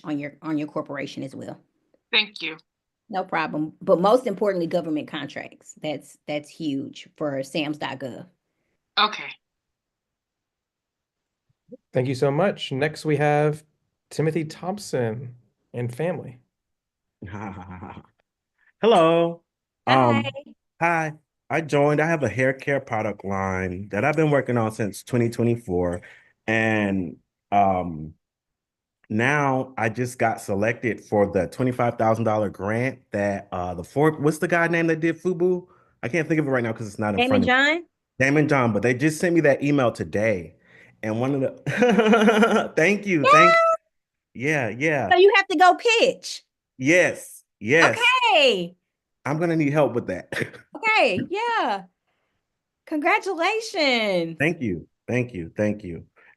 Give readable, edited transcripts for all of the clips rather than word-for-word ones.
on your corporation as well. Thank you. No problem. But most importantly, government contracts. That's huge for SAMS.gov. Okay. Thank you so much. Next, we have Timothy Thompson and family. Hello. Hi. Hi. I joined. I have a hair care product line that I've been working on since 2024. And now I just got selected for the $25,000 grant that what's the guy name that did FUBU? I can't think of it right now because it's not in Damon front of me. John? Damon John, but they just sent me that email today. And one of the thank you. Thank yeah. So you have to go pitch. Yes. Okay. I'm gonna need help with that. Okay. Yeah. Congratulations. Thank you.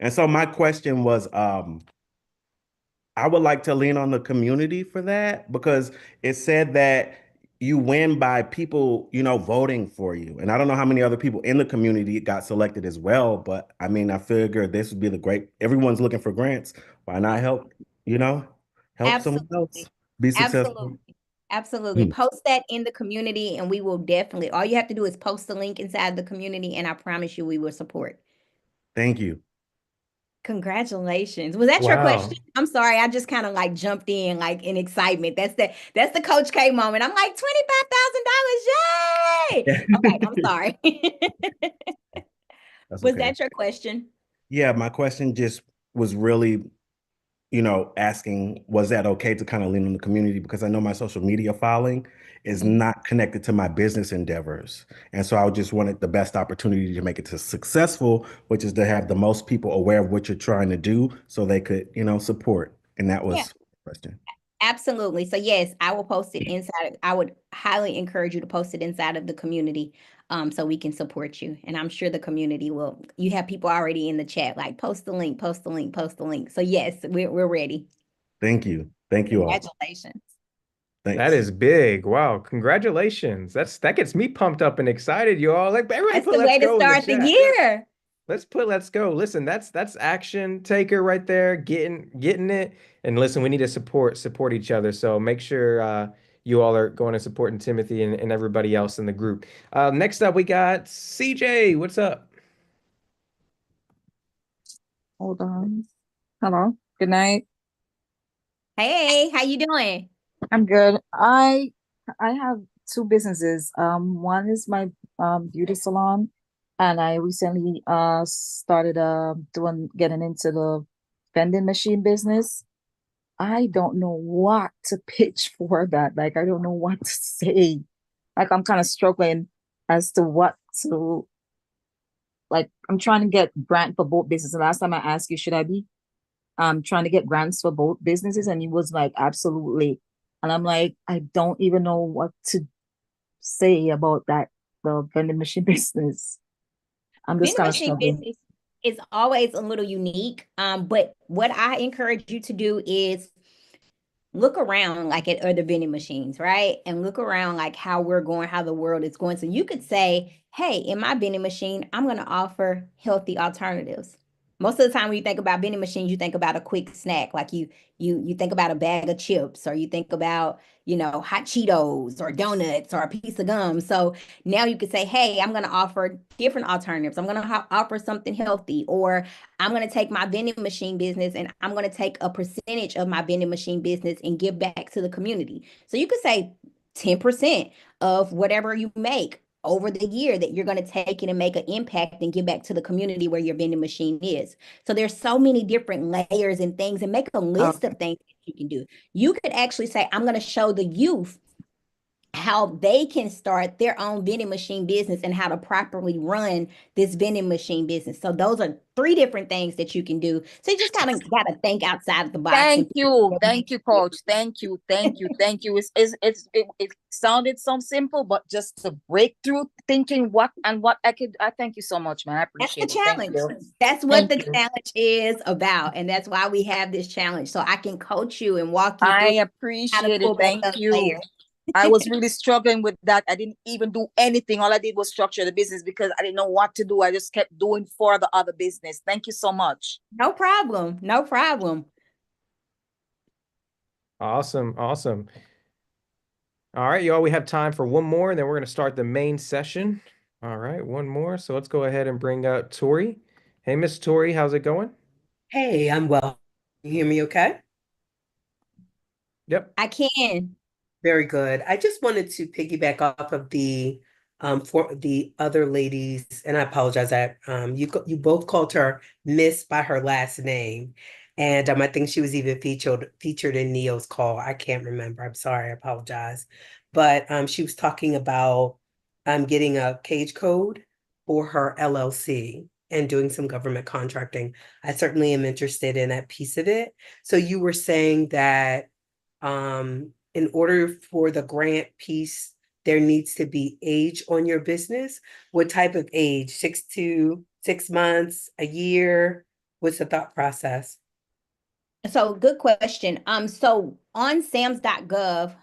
And so my question was, I would like to lean on the community for that because it said that you win by people, voting for you. And I don't know how many other people in the community got selected as well, but I mean, I figure this would be everyone's looking for grants. Why not help someone else be successful? Absolutely. Post that in the community and we will definitely, all you have to do is post the link inside the community and I promise you we will support. Thank you. Congratulations. Was that your question? I'm sorry. I just kind of like jumped in like in excitement. That's the Coach K moment. I'm like $25,000. Yay. Okay. I'm sorry. Was that your question? Yeah. My question just was really, asking, was that okay to kind of lean on the community? Because I know my social media following is not connected to my business endeavors. And so I just wanted the best opportunity to make it to successful, which is to have the most people aware of what you're trying to do so they could, support. And that was the question. Absolutely. So yes, I will post it inside. I would highly encourage you to post it inside of the community so we can support you. And I'm sure the community will. You have people already in the chat like post the link, post the link, post the link. So yes, we're ready. Thank you. Thank you all. Congratulations. Thanks. That is big. Wow. Congratulations. That gets me pumped up and excited, you all. Like everybody put let's go. That's the way to start the year. Let's go. Listen, that's action taker right there, getting it. And listen, we need to support each other. So make sure you all are going and supporting Timothy and everybody else in the group. Next up, we got CJ. What's up? Hold on. Hello. Good night. Hey, how you doing? I'm good. I have two businesses. One is my beauty salon, and I recently started getting into the vending machine business. I don't know what to pitch for that. Like I don't know what to say. Like I'm kind of struggling as to what to like. I'm trying to get grant for both businesses. Last time I asked you, should I be trying to get grants for both businesses? And he was like, absolutely. And I'm like, I don't even know what to say about that, the vending machine business. I'm just kind of struggling. It's always a little unique. But what I encourage you to do is look around like at other vending machines, right? And look around like how we're going, how the world is going. So you could say, hey, in my vending machine, I'm going to offer healthy alternatives. Most of the time when you think about vending machines, you think about a quick snack, like you think about a bag of chips, or you think about, hot Cheetos or donuts or a piece of gum. So now you could say, hey, I'm going to offer different alternatives. I'm going to offer something healthy, or I'm going to take my vending machine business and I'm going to take a percentage of my vending machine business and give back to the community. So you could say 10% of whatever you make over the year that you're going to take it and make an impact and give back to the community where your vending machine is. So there's so many different layers and things, and make a list of things that you can do. You could actually say, I'm going to show the youth how they can start their own vending machine business and how to properly run this vending machine business. So those are 3 different things that you can do. So you just kind of got to think outside of the box. Thank you, coach. Thank you. It sounded so simple, but just to break through thinking what I thank you so much, man. I appreciate it. That's the challenge. That's what the challenge is about. And that's why we have this challenge. So I can coach you and walk you through. I appreciate it. Thank you. I was really struggling with that. I didn't even do anything. All I did was structure the business because I didn't know what to do. I just kept doing for the other business. Thank you so much. No problem. Awesome. Awesome. All right, y'all, we have time for one more, and then we're going to start the main session. All right, one more. So let's go ahead and bring up Tori. Hey, Miss Tori, how's it going? Hey, I'm well. You hear me okay? Yep. I can. Very good. I just wanted to piggyback off of the for the other ladies, and I apologize that you both called her Miss by her last name. And I think she was even featured in Neo's call. I can't remember. I'm sorry, I apologize. But she was talking about getting a cage code for her LLC and doing some government contracting. I certainly am interested in that piece of it. So you were saying that in order for the grant piece, there needs to be age on your business. What type of age? 6 months, a year? What's the thought process? So good question. So on SAMS.gov,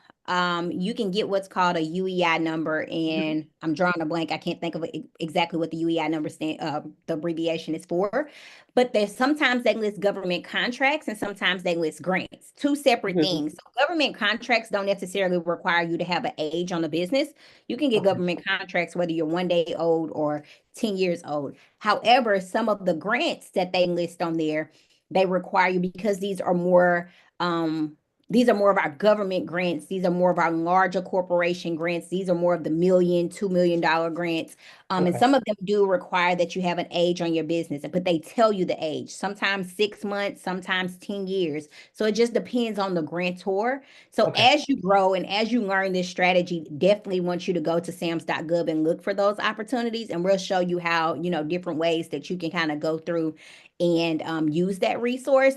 you can get what's called a UEI number, and I'm drawing a blank. I can't think of exactly what the UEI number the abbreviation is for, but there's sometimes they list government contracts and sometimes they list grants, two separate things. So government contracts don't necessarily require you to have an age on the business. You can get government contracts whether you're 1 day old or 10 years old. However, some of the grants that they list on there, they require you because these are more of our government grants. These are more of our larger corporation grants. These are more of the $1 million, $2 million grants. And some of them do require that you have an age on your business, but they tell you the age, sometimes 6 months, sometimes 10 years. So it just depends on the grantor. So as you grow and as you learn this strategy, definitely want you to go to SAMS.gov and look for those opportunities. And we'll show you how, different ways that you can kind of go through and use that resource,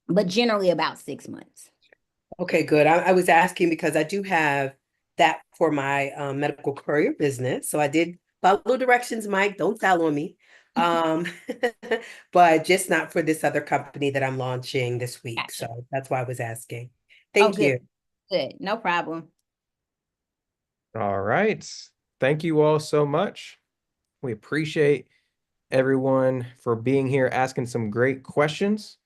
but generally about 6 months. Okay, good. I was asking because I do have that for my medical courier business. So I did follow directions, Mike. Don't tell on me. But just not for this other company that I'm launching this week. Gotcha. So that's why I was asking. Thank you. Good. No problem. All right. Thank you all so much. We appreciate everyone for being here, asking some great questions.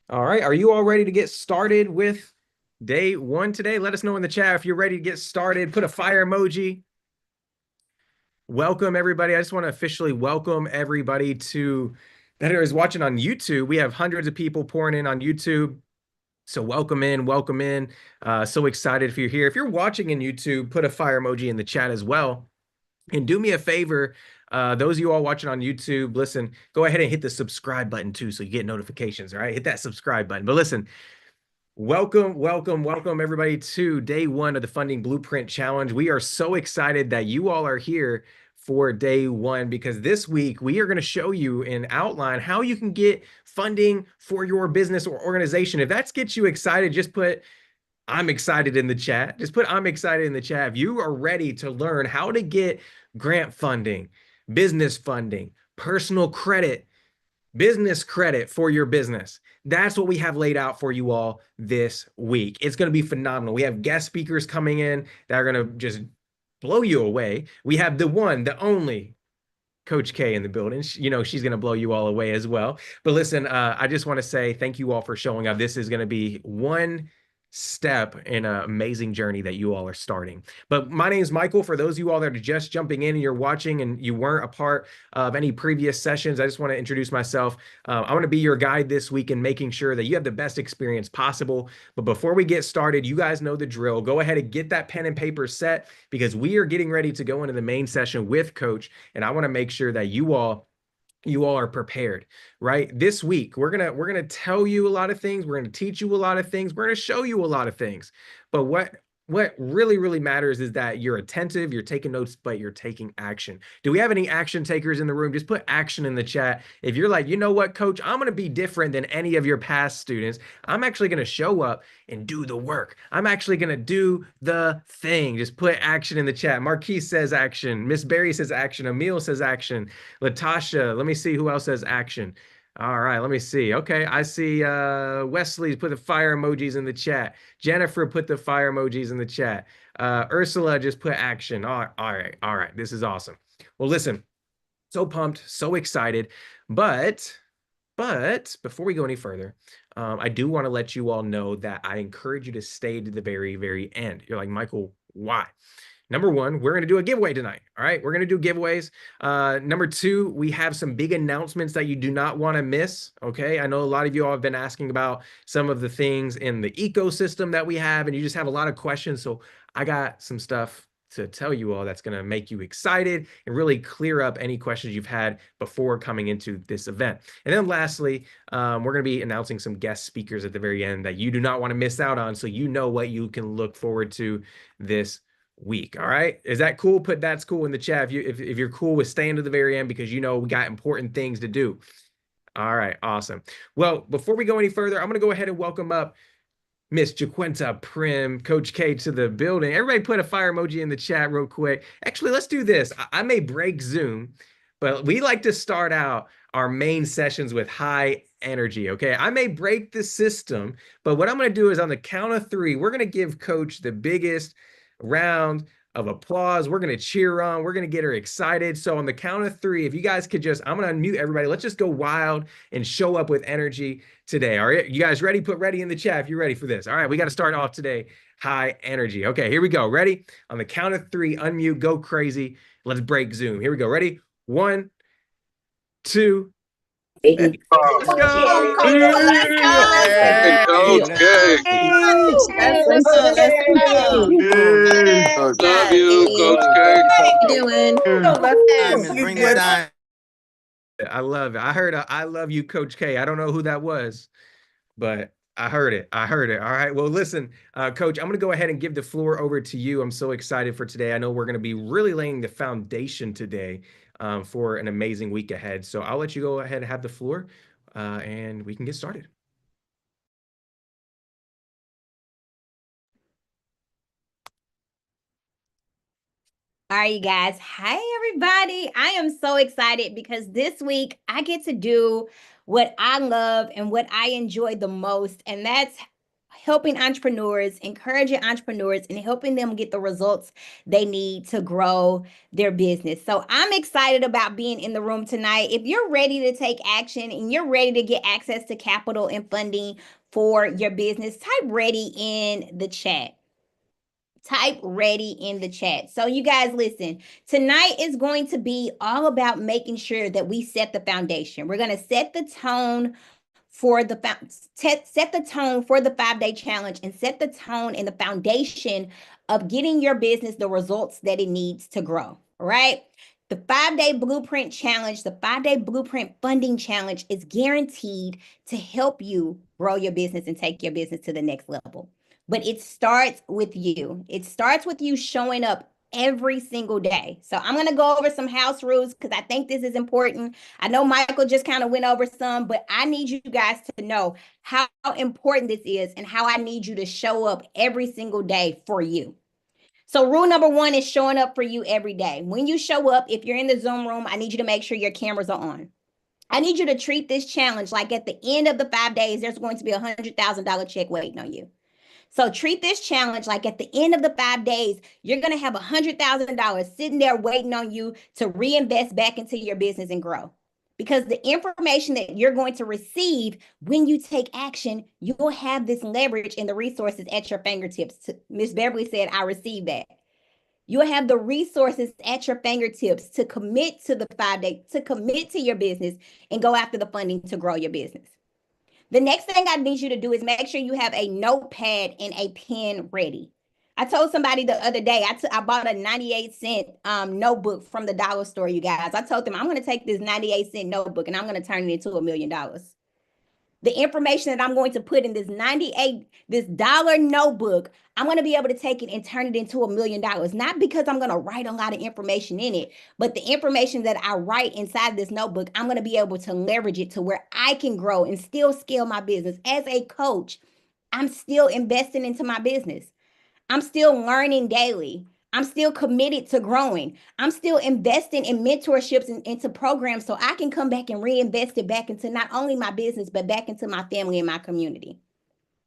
All right. Are you all ready to get started with day one today? Let us know in the chat if you're ready to get started. Put a fire emoji. Welcome, everybody. I just want to officially welcome everybody that is watching on YouTube. We have hundreds of people pouring in on YouTube. So welcome in, welcome in. So excited if you're here. If you're watching in YouTube, put a fire emoji in the chat as well. And do me a favor, those of you all watching on YouTube, listen, go ahead and hit the subscribe button too so you get notifications, all right? Hit that subscribe button. But listen, welcome everybody to day one of the Funding Blueprint Challenge. We are so excited that you all are here for day one because this week we are going to show you and outline how you can get funding for your business or organization. If that gets you excited, just put I'm excited in the chat. Just put I'm excited in the chat. If you are ready to learn how to get grant funding, business funding, personal credit, business credit for your business, that's what we have laid out for you all this week. It's going to be phenomenal. We have guest speakers coming in that are going to just blow you away. We have the one, the only Coach K in the building. She's going to blow you all away as well. But listen, I just want to say thank you all for showing up. This is going to be one step in an amazing journey that you all are starting. But my name is Michael. For those of you all that are just jumping in and you're watching and you weren't a part of any previous sessions, I just want to introduce myself. I want to be your guide this week in making sure that you have the best experience possible. But before we get started, you guys know the drill. Go ahead and get that pen and paper set because we are getting ready to go into the main session with Coach. And I want to make sure that you all are prepared, right? This week, we're gonna tell you a lot of things. We're gonna teach you a lot of things. We're gonna show you a lot of things. But what really, really matters is that you're attentive, you're taking notes, but you're taking action. Do we have any action takers in the room? Just put action in the chat. If you're like, you know what, Coach, I'm going to be different than any of your past students. I'm actually going to show up and do the work. I'm actually going to do the thing. Just put action in the chat. Marquise says action. Miss Barry says action. Emil says action. Latasha, let me see who else says action. All right, let me see. Okay, I see Wesley put the fire emojis in the chat. Jennifer put the fire emojis in the chat. Ursula just put action. All right. This is awesome. Well, listen, so pumped, so excited, but But before we go any further, I do want to let you all know that I encourage you to stay to the very, very end. You're like, Michael, why? Number one, we're going to do a giveaway tonight. All right. We're going to do giveaways. Number two, we have some big announcements that you do not want to miss. Okay. I know a lot of you all have been asking about some of the things in the ecosystem that we have, and you just have a lot of questions. So I got some stuff to tell you all that's going to make you excited and really clear up any questions you've had before coming into this event. And then lastly, we're going to be announcing some guest speakers at the very end that you do not want to miss out on, so you know what you can look forward to this week. All right. Is that cool? Put that's cool in the chat if you're cool with staying to the very end, because you know we got important things to do. All right. Awesome. Well, before we go any further, I'm going to go ahead and welcome up Miss Jaquenta Prim, Coach K, to the building. Everybody put a fire emoji in the chat real quick. Actually, let's do this. I may break Zoom, but we like to start out our main sessions with high energy. Okay. I may break the system, but what I'm going to do is on the count of three, we're going to give Coach the biggest round of applause. We're going to cheer on. We're going to get her excited. So on the count of three, if you guys could just, I'm going to unmute everybody. Let's just go wild and show up with energy today. All right. You guys ready? Put ready in the chat if you're ready for this. All right. We got to start off today. High energy. Okay. Here we go. Ready? On the count of three, unmute, go crazy. Let's break Zoom. Here we go. Ready? 1, 2, let's go. Coach K. Let's go. Love you, Coach K. How you doing? I love it. I heard I love you, Coach K. I don't know who that was, but I heard it. I heard it. All right. Well, listen, Coach, I'm going to go ahead and give the floor over to you. I'm so excited for today. I know we're going to be really laying the foundation today for an amazing week ahead. So I'll let you go ahead and have the floor and we can get started. All right, you guys. Hi, everybody. I am so excited because this week I get to do what I love and what I enjoy the most, and that's helping entrepreneurs, encouraging entrepreneurs, and helping them get the results they need to grow their business. So I'm excited about being in the room tonight. If you're ready to take action and you're ready to get access to capital and funding for your business, type ready in the chat. Type ready in the chat. So you guys listen, tonight is going to be all about making sure that we set the foundation. We're going to set the tone for the 5-day challenge and set the tone and the foundation of getting your business the results that it needs to grow. All right. The 5-day blueprint challenge, the 5-day blueprint funding challenge is guaranteed to help you grow your business and take your business to the next level. But it starts with you. It starts with you showing up every single day. So I'm going to go over some house rules because I think this is important. I know Michael just kind of went over some, but I need you guys to know how important this is and how I need you to show up every single day for you. So rule number 1 is showing up for you every day. When you show up, if you're in the Zoom room, I need you to make sure your cameras are on. I need you to treat this challenge like at the end of the 5 days, there's going to be a $100,000 check waiting on you. So treat this challenge like at the end of the 5 days, you're going to have $100,000 sitting there waiting on you to reinvest back into your business and grow. Because the information that you're going to receive when you take action, you'll have this leverage and the resources at your fingertips. Ms. Beverly said, I received that. You'll have the resources at your fingertips to commit to the 5 day, to commit to your business and go after the funding to grow your business. The next thing I need you to do is make sure you have a notepad and a pen ready. I told somebody the other day, I bought a 98-cent notebook from the dollar store, you guys. I told them I'm going to take this 98-cent notebook and I'm going to turn it into $1 million. The information that I'm going to put in this $dollar notebook, I'm going to be able to take it and turn it into $1 million. Not because I'm going to write a lot of information in it, but the information that I write inside this notebook, I'm going to be able to leverage it to where I can grow and still scale my business. As a coach, I'm still investing into my business. I'm still learning daily. I'm still committed to growing. I'm still investing in mentorships and into programs so I can come back and reinvest it back into not only my business, but back into my family and my community.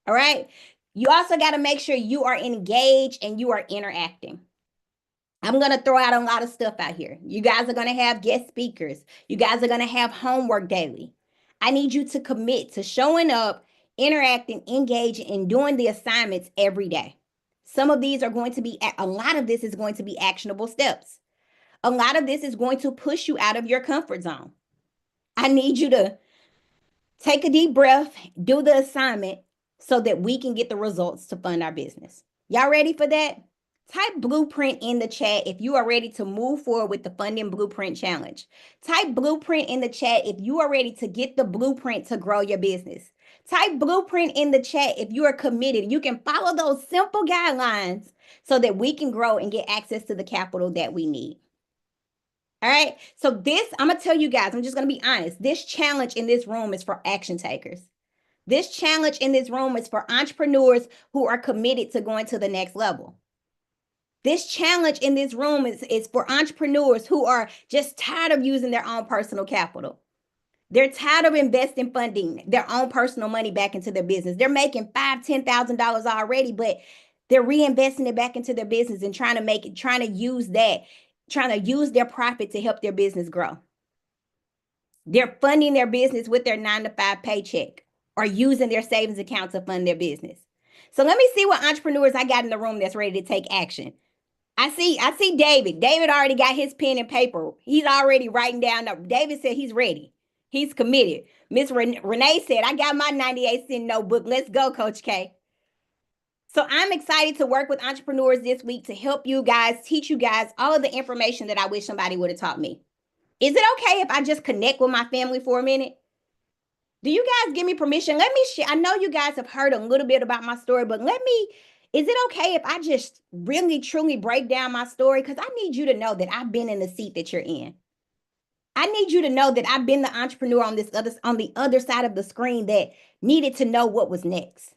All right. You also got to make sure you are engaged and you are interacting. I'm going to throw out a lot of stuff out here. You guys are going to have guest speakers. You guys are going to have homework daily. I need you to commit to showing up, interacting, engaging, and doing the assignments every day. Some of these are going to be, a lot of this is going to be actionable steps. A lot of this is going to push you out of your comfort zone. I need you to take a deep breath, do the assignment so that we can get the results to fund our business. Y'all ready for that? Type blueprint in the chat if you are ready to move forward with the Funding Blueprint Challenge. Type blueprint in the chat if you are ready to get the blueprint to grow your business. Type blueprint in the chat if you are committed. You can follow those simple guidelines so that we can grow and get access to the capital that we need. All right. So this, I'm going to tell you guys, I'm just going to be honest. This challenge in this room is for action takers. This challenge in this room is for entrepreneurs who are committed to going to the next level. This challenge in this room is for entrepreneurs who are just tired of using their own personal capital. They're tired of investing funding their own personal money back into their business. They're making $5,000, $10,000 already, but they're reinvesting it back into their business and trying to use their profit to help their business grow. They're funding their business with their 9-to-5 paycheck or using their savings account to fund their business. So let me see what entrepreneurs I got in the room that's ready to take action. I see David. David already got his pen and paper. He's already writing down. David said he's ready. He's committed. Miss Renee said, I got my 98-cent notebook. Let's go, Coach K. So I'm excited to work with entrepreneurs this week to help you guys, teach you guys all of the information that I wish somebody would have taught me. Is it okay if I just connect with my family for a minute? Do you guys give me permission? Let me share. I know you guys have heard a little bit about my story, but is it okay if I just really, truly break down my story? Because I need you to know that I've been in the seat that you're in. I need you to know that I've been the entrepreneur on the other side of the screen that needed to know what was next.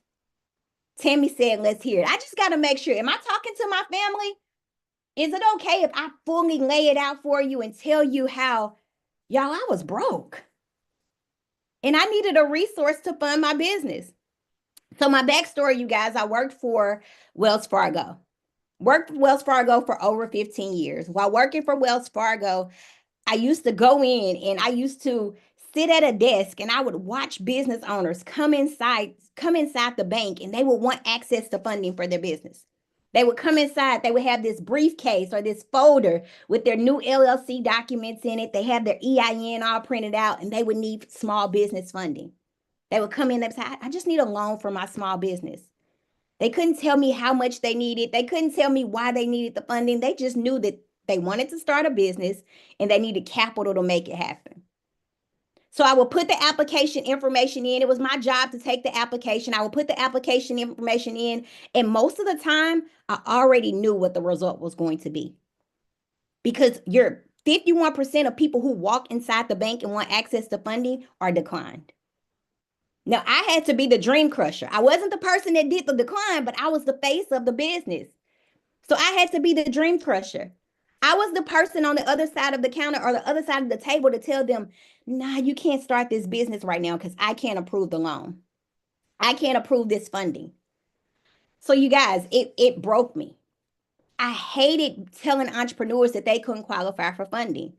Tammy said, let's hear it. I just got to make sure. Am I talking to my family? Is it okay if I fully lay it out for you and tell you how, y'all, I was broke and I needed a resource to fund my business? So my backstory, you guys, I worked for Wells Fargo. Worked for Wells Fargo for over 15 years. While working for Wells Fargo, I used to go in and I used to sit at a desk and I would watch business owners come inside the bank, and they would want access to funding for their business. They would come inside, they would have this briefcase or this folder with their new LLC documents in it. They have their EIN all printed out, and they would need small business funding. They would come in and say, I just need a loan for my small business. They couldn't tell me how much they needed. They couldn't tell me why they needed the funding. They just knew that they wanted to start a business and they needed capital to make it happen. So I would put the application information in. It was my job to take the application. I would put the application information in. And most of the time, I already knew what the result was going to be. Because 51% of people who walk inside the bank and want access to funding are declined. Now, I had to be the dream crusher. I wasn't the person that did the decline, but I was the face of the business. So I had to be the dream crusher. I was the person on the other side of the counter or the other side of the table to tell them, nah, you can't start this business right now because I can't approve the loan. I can't approve this funding. So you guys, it broke me. I hated telling entrepreneurs that they couldn't qualify for funding.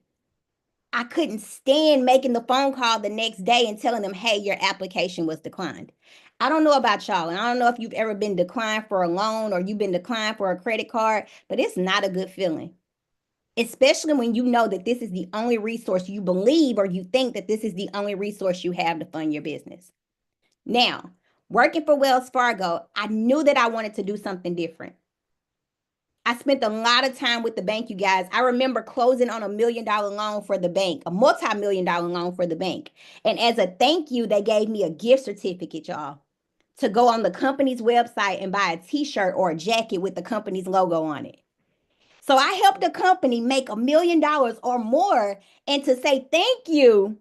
I couldn't stand making the phone call the next day and telling them, hey, your application was declined. I don't know about y'all, and I don't know if you've ever been declined for a loan or you've been declined for a credit card, but it's not a good feeling. Especially when you know that this is the only resource you believe, or you think that this is the only resource you have to fund your business. Now, working for Wells Fargo, I knew that I wanted to do something different. I spent a lot of time with the bank, you guys. I remember closing on $1 million loan for the bank, a multi-million-dollar loan for the bank. And as a thank you, they gave me a gift certificate, y'all, to go on the company's website and buy a t-shirt or a jacket with the company's logo on it. So I helped the company make $1 million or more, and to say thank you,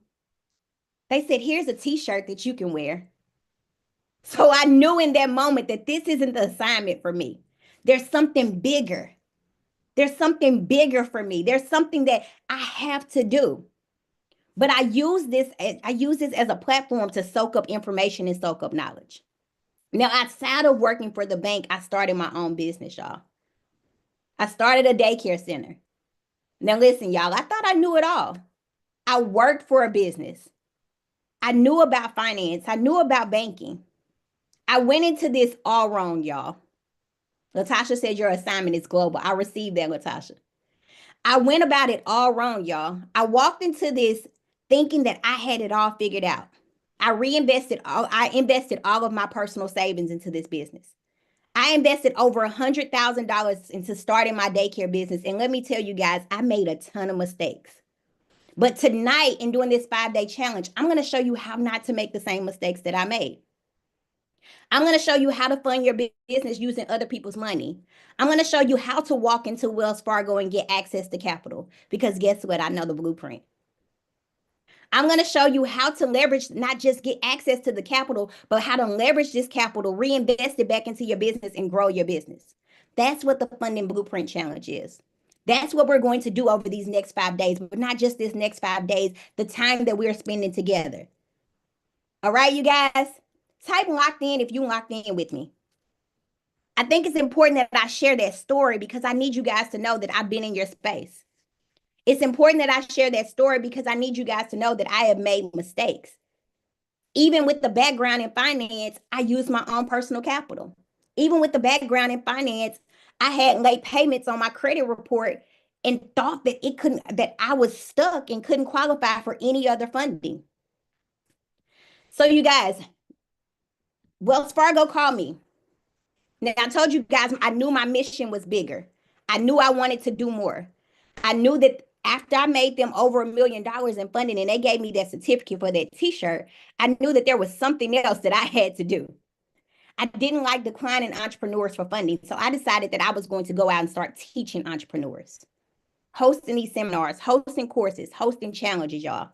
they said, here's a t-shirt that you can wear. So I knew in that moment that this isn't the assignment for me. There's something bigger. There's something bigger for me. There's something that I have to do. But I use this as a platform to soak up information and soak up knowledge. Now, outside of working for the bank, I started my own business, y'all. I started a daycare center. Now listen, y'all, I thought I knew it all. I worked for a business. I knew about finance. I knew about banking. I went into this all wrong, y'all. Latasha said your assignment is global. I received that, Latasha. I went about it all wrong, y'all. I walked into this thinking that I had it all figured out. I invested all of my personal savings into this business. I invested over $100,000 into starting my daycare business. And let me tell you guys, I made a ton of mistakes. But tonight, in doing this 5-day challenge, I'm going to show you how not to make the same mistakes that I made. I'm going to show you how to fund your business using other people's money. I'm going to show you how to walk into Wells Fargo and get access to capital. Because guess what? I know the blueprint. I'm going to show you how to leverage, not just get access to the capital, but how to leverage this capital, reinvest it back into your business and grow your business. That's what the Funding Blueprint Challenge is. That's what we're going to do over these next 5 days, but not just this next 5 days, the time that we're spending together. All right, you guys, type locked in if you locked in with me. I think it's important that I share that story because I need you guys to know that I've been in your space. It's important that I share that story because I need you guys to know that I have made mistakes. Even with the background in finance, I use my own personal capital. Even with the background in finance, I had late payments on my credit report and thought that I was stuck and couldn't qualify for any other funding. So you guys, Wells Fargo called me. Now I told you guys, I knew my mission was bigger. I knew I wanted to do more. I knew that after I made them over $1 million in funding and they gave me that certificate for that t-shirt, I knew that there was something else that I had to do. I didn't like declining entrepreneurs for funding. So I decided that I was going to go out and start teaching entrepreneurs, hosting these seminars, hosting courses, hosting challenges, y'all.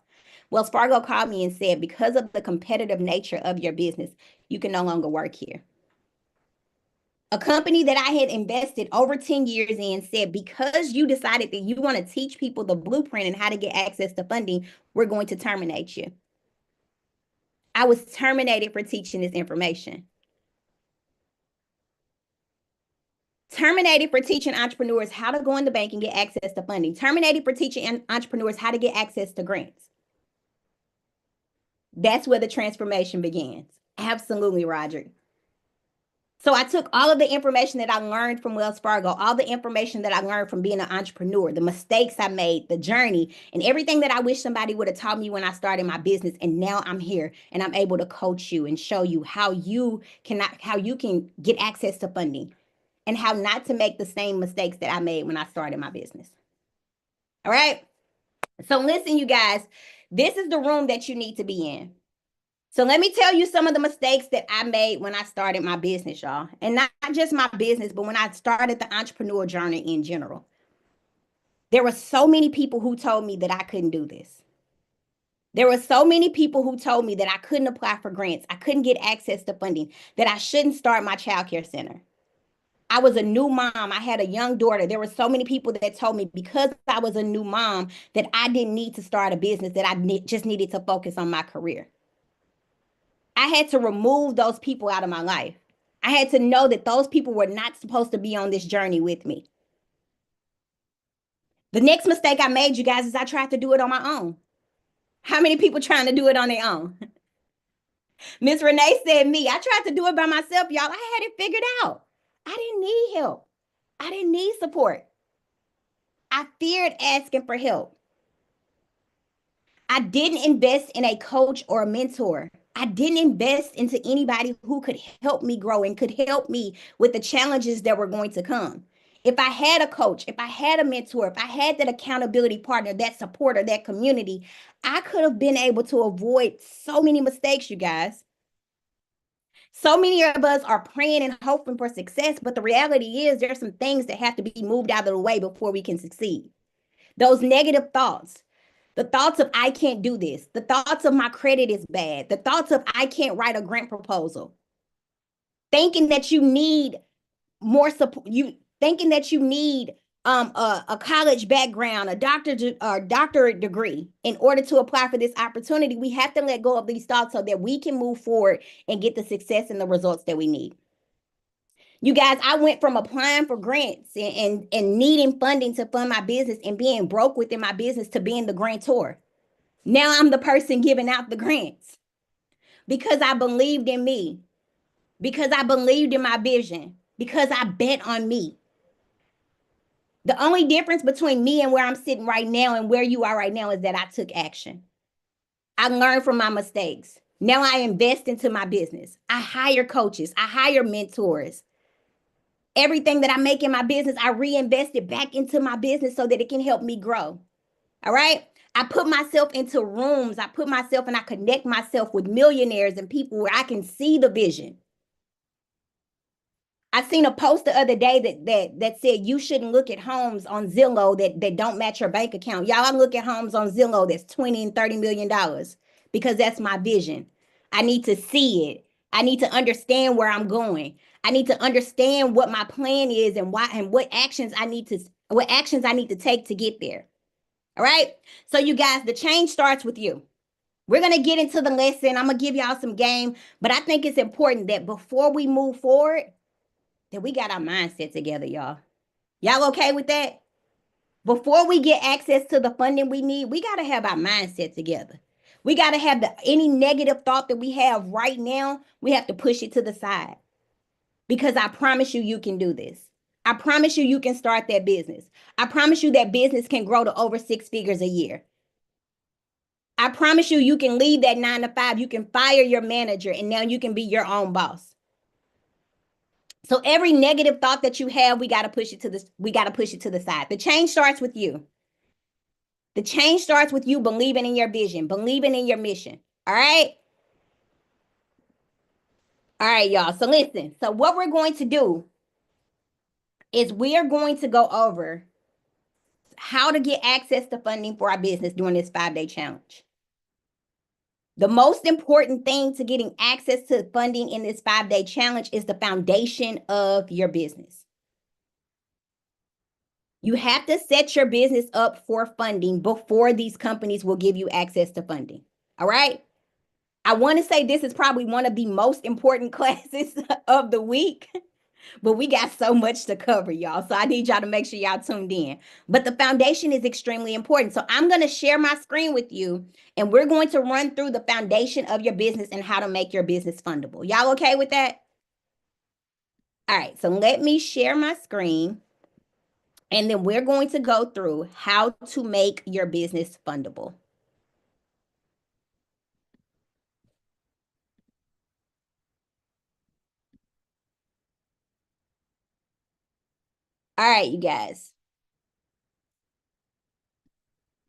Wells Fargo called me and said, because of the competitive nature of your business, you can no longer work here. A company that I had invested over 10 years in said, because you decided that you want to teach people the blueprint and how to get access to funding, we're going to terminate you. I was terminated for teaching this information. Terminated for teaching entrepreneurs how to go in the bank and get access to funding. Terminated for teaching entrepreneurs how to get access to grants. That's where the transformation begins. Absolutely, Roderick. So I took all of the information that I learned from Wells Fargo, all the information that I learned from being an entrepreneur, the mistakes I made, the journey, and everything that I wish somebody would have taught me when I started my business. And now I'm here and I'm able to coach you and show you how you can get access to funding and how not to make the same mistakes that I made when I started my business. All right. So listen, you guys, this is the room that you need to be in. So let me tell you some of the mistakes that I made when I started my business, y'all. And not just my business, but when I started the entrepreneur journey in general. There were so many people who told me that I couldn't do this. There were so many people who told me that I couldn't apply for grants, I couldn't get access to funding, that I shouldn't start my childcare center. I was a new mom. I had a young daughter. There were so many people that told me because I was a new mom that I didn't need to start a business, that I just needed to focus on my career. I had to remove those people out of my life. I had to know that those people were not supposed to be on this journey with me. The next mistake I made, you guys, is I tried to do it on my own. How many people trying to do it on their own? Miss Renee said me. I tried to do it by myself, y'all. I had it figured out. I didn't need help. I didn't need support. I feared asking for help. I didn't invest in a coach or a mentor. I didn't invest into anybody who could help me grow and could help me with the challenges that were going to come. If I had a coach, if I had a mentor, if I had that accountability partner, that supporter, that community, I could have been able to avoid so many mistakes, you guys. So many of us are praying and hoping for success, but the reality is there's some things that have to be moved out of the way before we can succeed. Those negative thoughts, the thoughts of I can't do this, the thoughts of my credit is bad, the thoughts of I can't write a grant proposal, thinking that you need more support, thinking that you need a college background, a doctorate degree in order to apply for this opportunity. We have to let go of these thoughts so that we can move forward and get the success and the results that we need. You guys, I went from applying for grants and needing funding to fund my business and being broke within my business to being the grantor. Now I'm the person giving out the grants. because I believed in me, because I believed in my vision, because I bet on me. The only difference between me and where I'm sitting right now and where you are right now is that I took action. I learned from my mistakes. Now I invest into my business. I hire coaches. I hire mentors. Everything that I make in my business, I reinvest it back into my business so that it can help me grow. All right? I put myself into rooms. I put myself and I connect myself with millionaires and people where I can see the vision. I seen a post the other day that said you shouldn't look at homes on Zillow that don't match your bank account. Y'all, I look at homes on Zillow that's $20 and $30 million because that's my vision. I need to see it. I need to understand where I'm going. I need to understand what my plan is and why and what actions I need to take to get there. All right? So you guys, the change starts with you. We're going to get into the lesson. I'm going to give y'all some game, but I think it's important that before we move forward, that we got our mindset together, y'all. Y'all okay with that? Before we get access to the funding we need, we got to have our mindset together. We got to have any negative thought that we have right now, we have to push it to the side. Because I promise you, you can do this. I promise you, you can start that business. I promise you that business can grow to over 6 figures a year. I promise you, you can leave that 9 to 5. You can fire your manager and now you can be your own boss. So every negative thought that you have, we got to push it to the side. The change starts with you. The change starts with you believing in your vision, believing in your mission. All right? All right, y'all. So listen. So what we're going to do is we are going to go over how to get access to funding for our business during this 5-day challenge. The most important thing to getting access to funding in this 5-day challenge is the foundation of your business. You have to set your business up for funding before these companies will give you access to funding. All right? I want to say this is probably one of the most important classes of the week, but we got so much to cover, y'all. So I need y'all to make sure y'all tuned in. But the foundation is extremely important. So I'm going to share my screen with you, and we're going to run through the foundation of your business and how to make your business fundable. Y'all okay with that? All right. So let me share my screen. And then we're going to go through how to make your business fundable. All right, you guys.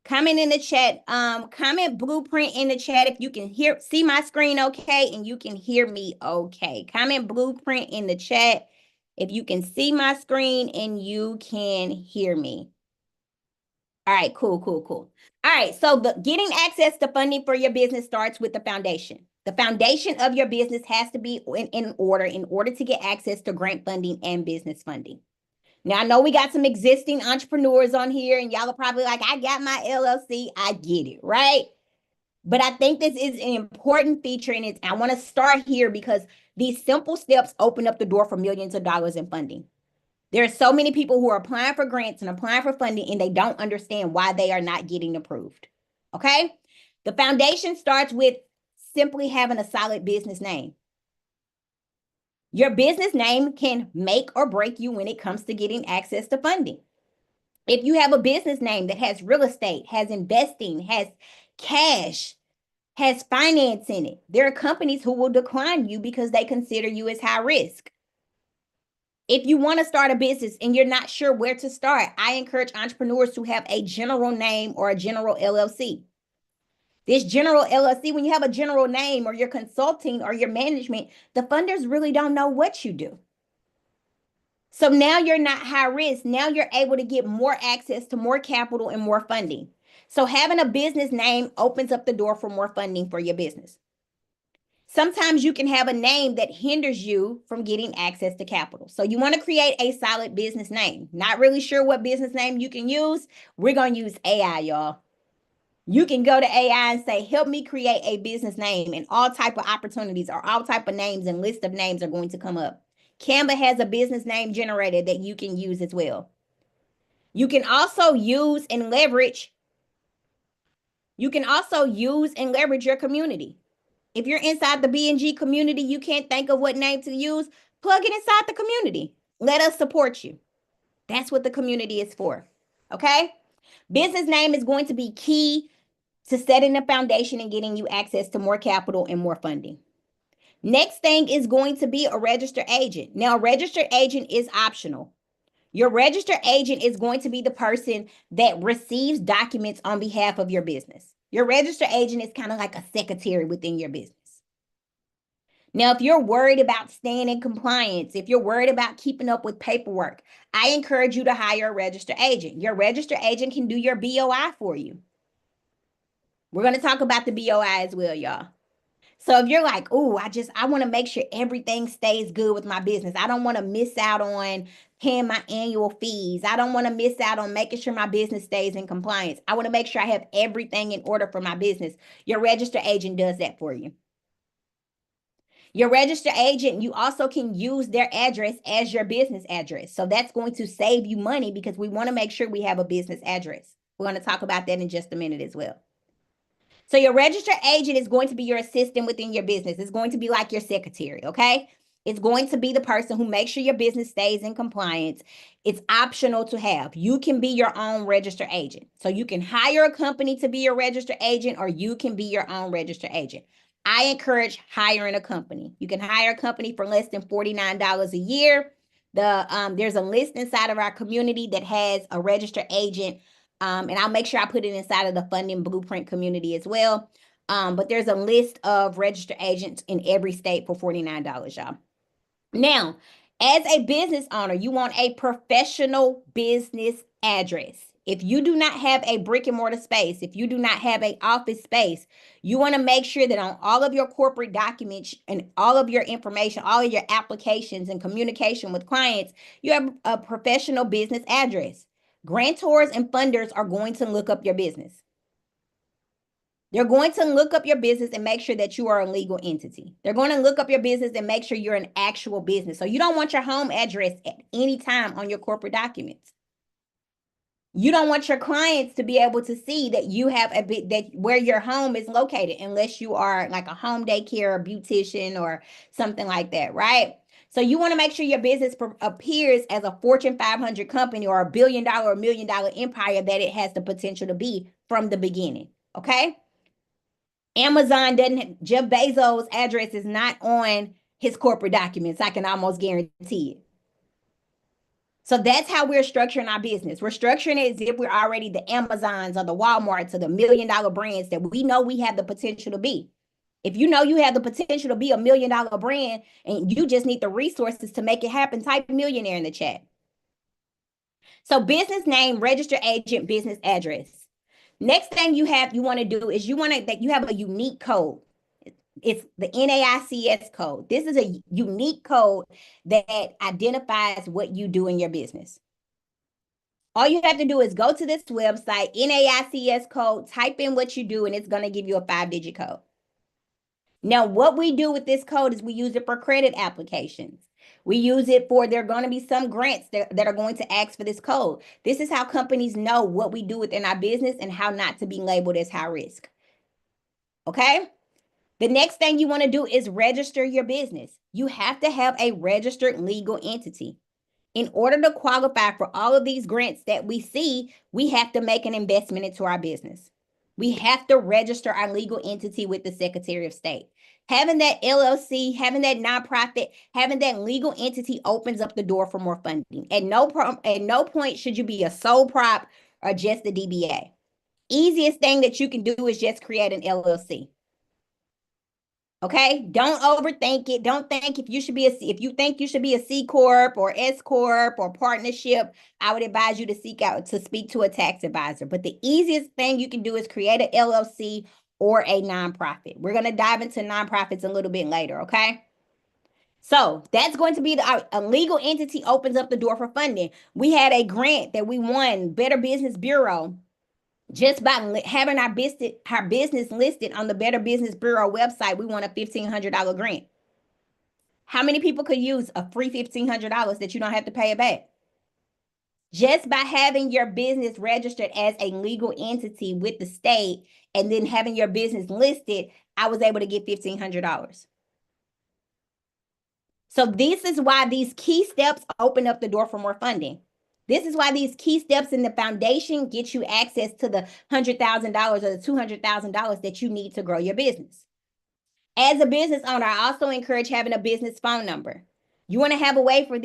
Comment in the chat. Comment blueprint in the chat if you can see my screen okay and you can hear me okay. Comment blueprint in the chat if you can see my screen and you can hear me. All right, cool. All right, so getting access to funding for your business starts with the foundation. The foundation of your business has to be in order to get access to grant funding and business funding. Now, I know we got some existing entrepreneurs on here, and y'all are probably like, I got my LLC. I get it, right? But I think this is an important feature, and I want to start here because these simple steps open up the door for millions of dollars in funding. There are so many people who are applying for grants and applying for funding, and they don't understand why they are not getting approved. Okay? The foundation starts with simply having a solid business name. Your business name can make or break you when it comes to getting access to funding. If you have a business name that has real estate, has investing, has cash, has finance in it, there are companies who will decline you because they consider you as high risk. If you want to start a business and you're not sure where to start, I encourage entrepreneurs to have a general name or a general LLC. This general LLC, when you have a general name or you're consulting or your management, the funders really don't know what you do. So now you're not high risk. Now you're able to get more access to more capital and more funding. So having a business name opens up the door for more funding for your business. Sometimes you can have a name that hinders you from getting access to capital. So you want to create a solid business name. Not really sure what business name you can use. We're going to use AI, y'all. You can go to AI and say, help me create a business name, and all type of opportunities or all type of names and list of names are going to come up. Canva has a business name generator that you can use as well. You can also use and leverage your community. If you're inside the B&G community, you can't think of what name to use, plug it inside the community. Let us support you. That's what the community is for, okay? Business name is going to be key to setting the foundation and getting you access to more capital and more funding. Next thing is going to be a registered agent. Now, a registered agent is optional. Your registered agent is going to be the person that receives documents on behalf of your business. Your registered agent is kind of like a secretary within your business. Now, if you're worried about staying in compliance, if you're worried about keeping up with paperwork, I encourage you to hire a registered agent. Your registered agent can do your BOI for you. We're going to talk about the BOI as well, y'all. So if you're like, oh, I want to make sure everything stays good with my business. I don't want to miss out on paying my annual fees. I don't want to miss out on making sure my business stays in compliance. I want to make sure I have everything in order for my business. Your registered agent does that for you. Your registered agent, you also can use their address as your business address. So that's going to save you money because we want to make sure we have a business address. We're going to talk about that in just a minute as well. So your registered agent is going to be your assistant within your business. It's going to be like your secretary, okay? It's going to be the person who makes sure your business stays in compliance. It's optional to have. You can be your own registered agent. So you can hire a company to be your registered agent, or you can be your own registered agent. I encourage hiring a company. You can hire a company for less than $49 a year. There's a list inside of our community that has a registered agent, and I'll make sure I put it inside of the Funding Blueprint community as well. But there's a list of registered agents in every state for $49, y'all. Now, as a business owner, you want a professional business address. If you do not have a brick and mortar space, if you do not have an office space, you want to make sure that on all of your corporate documents and all of your information, all of your applications and communication with clients, you have a professional business address. Grantors and funders are going to look up your business. They're going to look up your business and make sure that you are a legal entity. They're going to look up your business and make sure you're an actual business. So you don't want your home address at any time on your corporate documents. You don't want your clients to be able to see that you have where your home is located, unless you are like a home daycare or beautician or something like that, right? So you want to make sure your business appears as a Fortune 500 company or $1 billion or $1 million empire that it has the potential to be from the beginning, okay? Amazon Jeff Bezos' address is not on his corporate documents. I can almost guarantee it. So that's how we're structuring our business. We're structuring it as if we're already the Amazons or the Walmarts or the $1 million brands that we know we have the potential to be. If you know you have the potential to be $1 million brand and you just need the resources to make it happen, type millionaire in the chat. So business name, registered agent, business address. Next thing you want to do is you have a unique code. It's the NAICS code. This is a unique code that identifies what you do in your business. All you have to do is go to this website, NAICS code, type in what you do, and it's going to give you a 5-digit code. Now, what we do with this code is we use it for credit applications. We use it for, there are going to be some grants that are going to ask for this code. This is how companies know what we do within our business and how not to be labeled as high risk. Okay? The next thing you want to do is register your business. You have to have a registered legal entity. In order to qualify for all of these grants that we see, we have to make an investment into our business. We have to register our legal entity with the Secretary of State. Having that LLC, having that nonprofit, having that legal entity opens up the door for more funding. At no point should you be a sole prop or just a DBA. Easiest thing that you can do is just create an LLC. Okay, don't overthink it. Don't think if you think you should be a C Corp or S Corp or partnership, I would advise you to speak to a tax advisor. But the easiest thing you can do is create an LLC or a nonprofit. We're going to dive into nonprofits a little bit later, okay? So that's going to be a legal entity opens up the door for funding. We had a grant that we won, Better Business Bureau. Just by having our business listed on the Better Business Bureau website, we won a $1,500 grant. How many people could use a free $1,500 that you don't have to pay it back? Just by having your business registered as a legal entity with the state and then having your business listed, I was able to get $1,500. So this is why these key steps open up the door for more funding. This is why these key steps in the foundation get you access to the $100,000 or the $200,000 that you need to grow your business. As a business owner, I also encourage having a business phone number. You want to have a way for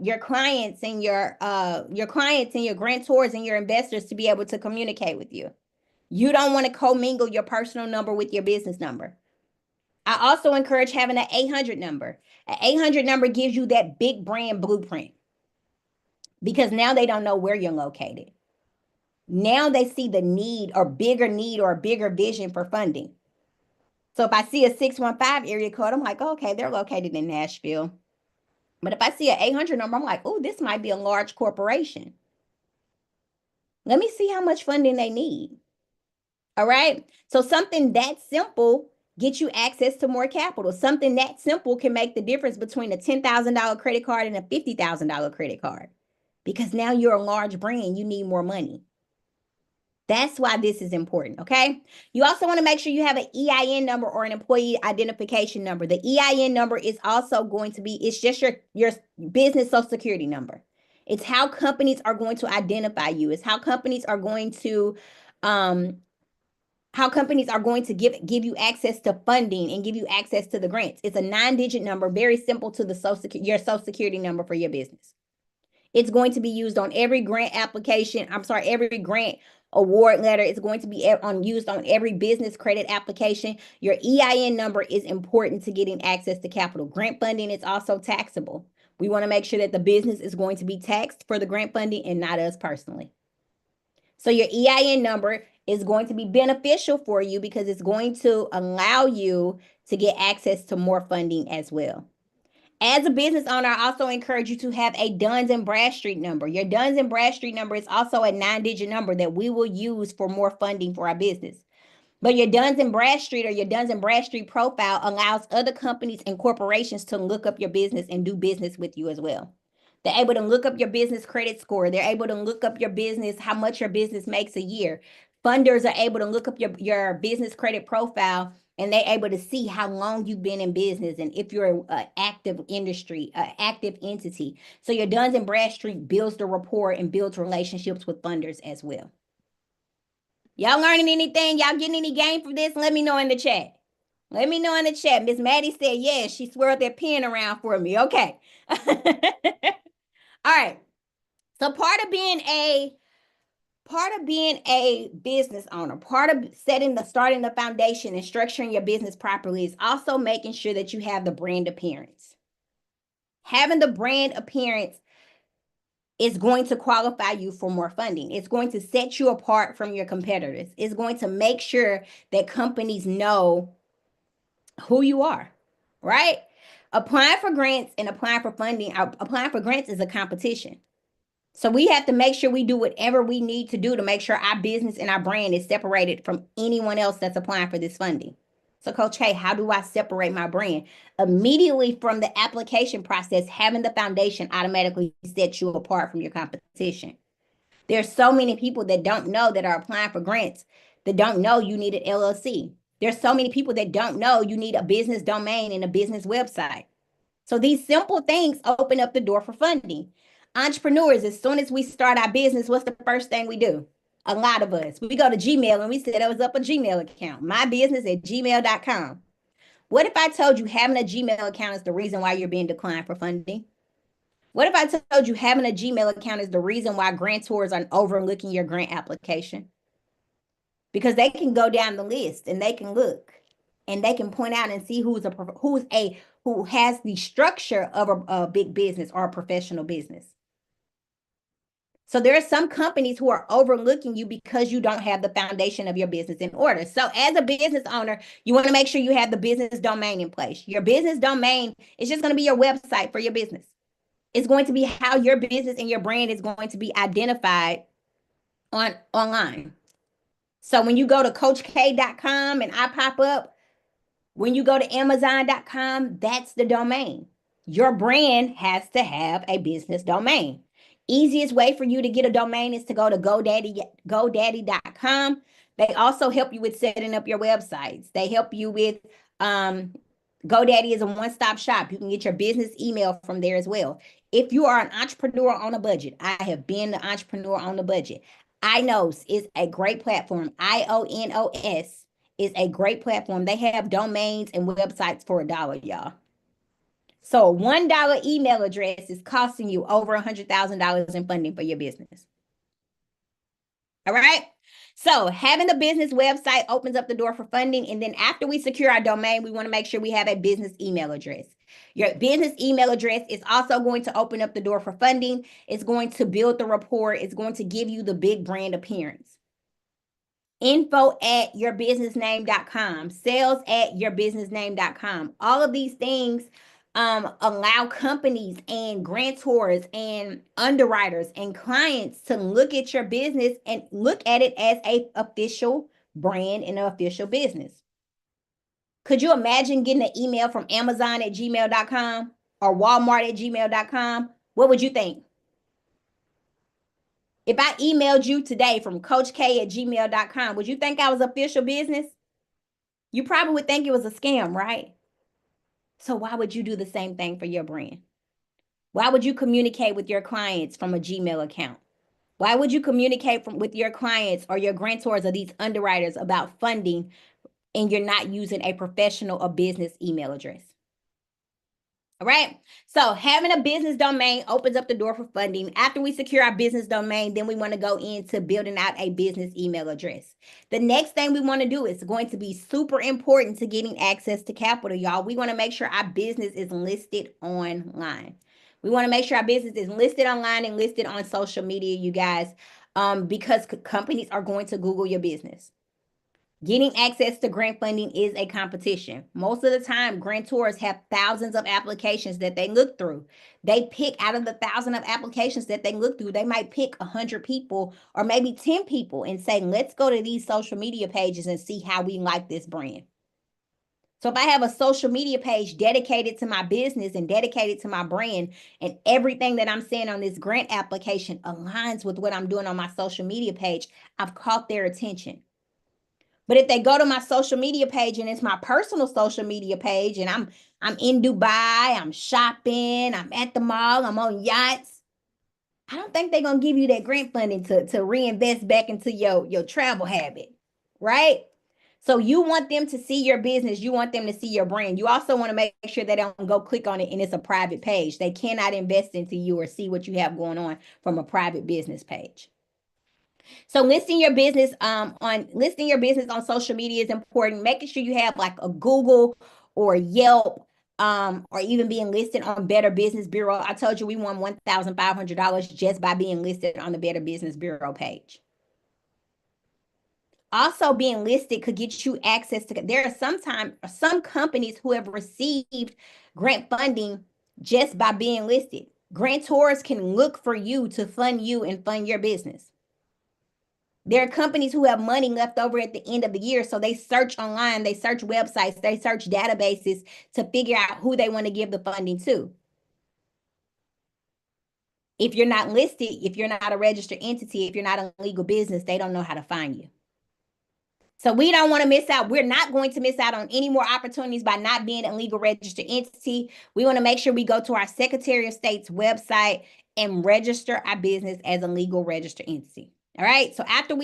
your clients and your grantors and your investors to be able to communicate with you. You don't want to commingle your personal number with your business number. I also encourage having an 800 number. An 800 number gives you that big brand blueprint, because now they don't know where you're located. Now they see the need or a bigger vision for funding. So if I see a 615 area code, I'm like, okay, they're located in Nashville. But if I see an 800 number, I'm like, oh, this might be a large corporation. Let me see how much funding they need. All right. So something that simple gets you access to more capital. Something that simple can make the difference between a $10,000 credit card and a $50,000 credit card, because now you're a large brand. You need more money. That's why this is important, okay? You also want to make sure you have an EIN number or an employee identification number. The EIN number is also going to be, it's just your business social security number. It's how companies are going to identify you. It's how companies are going to give you access to funding and give you access to the grants. It's a 9-digit number, very simple to your social security number for your business. It's going to be used on every grant application. Every grant award letter. It's going to be used on every business credit application. Your EIN number is important to getting access to capital. Grant funding is also taxable. We want to make sure that the business is going to be taxed for the grant funding and not us personally. So your EIN number is going to be beneficial for you because it's going to allow you to get access to more funding as well. As a business owner, I also encourage you to have a Duns and Bradstreet number. Your Duns and Bradstreet number is also a 9-digit number that we will use for more funding for our business. But your Duns and Bradstreet or your Duns and Bradstreet profile allows other companies and corporations to look up your business and do business with you as well. They're able to look up your business credit score. They're able to look up your business, how much your business makes a year. Funders are able to look up your business credit profile, and they're able to see how long you've been in business and if you're an active industry, an active entity. So your Duns and Bradstreet builds the rapport and builds relationships with funders as well. Y'all learning anything? Y'all getting any game from this? Let me know in the chat. Let me know in the chat. Miss Maddie said, yes, she swirled that pen around for me. Okay. All right. So part of being a business owner, part of starting the foundation and structuring your business properly is also making sure that you have the brand appearance. Having the brand appearance is going to qualify you for more funding. It's going to set you apart from your competitors. It's going to make sure that companies know who you are, right? Applying for grants and applying for funding, applying for grants is a competition. So we have to make sure we do whatever we need to do to make sure our business and our brand is separated from anyone else that's applying for this funding. So Coach K, how do I separate my brand? Immediately from the application process, having the foundation automatically sets you apart from your competition. There's so many people that don't know that are applying for grants, that don't know you need an LLC. There's so many people that don't know you need a business domain and a business website. So these simple things open up the door for funding. Entrepreneurs, as soon as we start our business, what's the first thing we do? A lot of us, we go to Gmail and we set up a Gmail account, mybusiness@gmail.com. What if I told you having a Gmail account is the reason why you're being declined for funding? What if I told you having a Gmail account is the reason why grantors are overlooking your grant application? Because they can go down the list and they can look and they can point out and see who has the structure of a big business or a professional business. So there are some companies who are overlooking you because you don't have the foundation of your business in order. So as a business owner, you want to make sure you have the business domain in place. Your business domain is just going to be your website for your business. It's going to be how your business and your brand is going to be identified online. So when you go to CoachK.com and I pop up, when you go to Amazon.com, that's the domain. Your brand has to have a business domain. Easiest way for you to get a domain is to go to GoDaddy.com. They also help you with setting up your websites. They help you with GoDaddy is a one-stop shop. You can get your business email from there as well. If you are an entrepreneur on a budget, I have been the entrepreneur on the budget. INOS is a great platform. IONOS is a great platform. They have domains and websites for $1, y'all. So a $1 email address is costing you over $100,000 in funding for your business. All right. So having a business website opens up the door for funding. And then after we secure our domain, we want to make sure we have a business email address. Your business email address is also going to open up the door for funding. It's going to build the rapport. It's going to give you the big brand appearance. info@yourbusinessname.com, sales@yourbusinessname.com. All of these things allow companies and grantors and underwriters and clients to look at your business and look at it as an official brand and an official business. Could you imagine getting an email from Amazon@gmail.com or Walmart@gmail.com? What would you think? If I emailed you today from CoachK@gmail.com, would you think I was official business? You probably would think it was a scam, right? So why would you do the same thing for your brand? Why would you communicate with your clients from a Gmail account? Why would you communicate with your clients or your grantors or these underwriters about funding and you're not using a professional or business email address? All right. So having a business domain opens up the door for funding. After we secure our business domain, then we want to go into building out a business email address. The next thing we want to do is going to be super important to getting access to capital, y'all. We want to make sure our business is listed online. We want to make sure our business is listed online and listed on social media, you guys, because companies are going to Google your business. Getting access to grant funding is a competition. Most of the time, grantors have thousands of applications that they look through. They pick out of the 1,000 of applications that they look through, they might pick 100 people or maybe 10 people and say, let's go to these social media pages and see how we like this brand. So if I have a social media page dedicated to my business and dedicated to my brand, and everything that I'm saying on this grant application aligns with what I'm doing on my social media page, I've caught their attention. But if they go to my social media page and it's my personal social media page and I'm in Dubai, I'm shopping, I'm at the mall, I'm on yachts, I don't think they're going to give you that grant funding to reinvest back into your travel habit, right? So you want them to see your business. You want them to see your brand. You also want to make sure they don't go click on it and it's a private page. They cannot invest into you or see what you have going on from a private business page. So listing your business on social media is important. Making sure you have like a Google or Yelp, or even being listed on Better Business Bureau. I told you we won $1,500 just by being listed on the Better Business Bureau page. Also, being listed could get you access to, there are some companies who have received grant funding just by being listed. Grantors can look for you to fund you and fund your business. There are companies who have money left over at the end of the year, so they search online, they search websites, they search databases to figure out who they want to give the funding to. If you're not listed, if you're not a registered entity, if you're not a legal business, they don't know how to find you. So we don't want to miss out. We're not going to miss out on any more opportunities by not being a legal registered entity. We want to make sure we go to our Secretary of State's website and register our business as a legal registered entity. All right. So after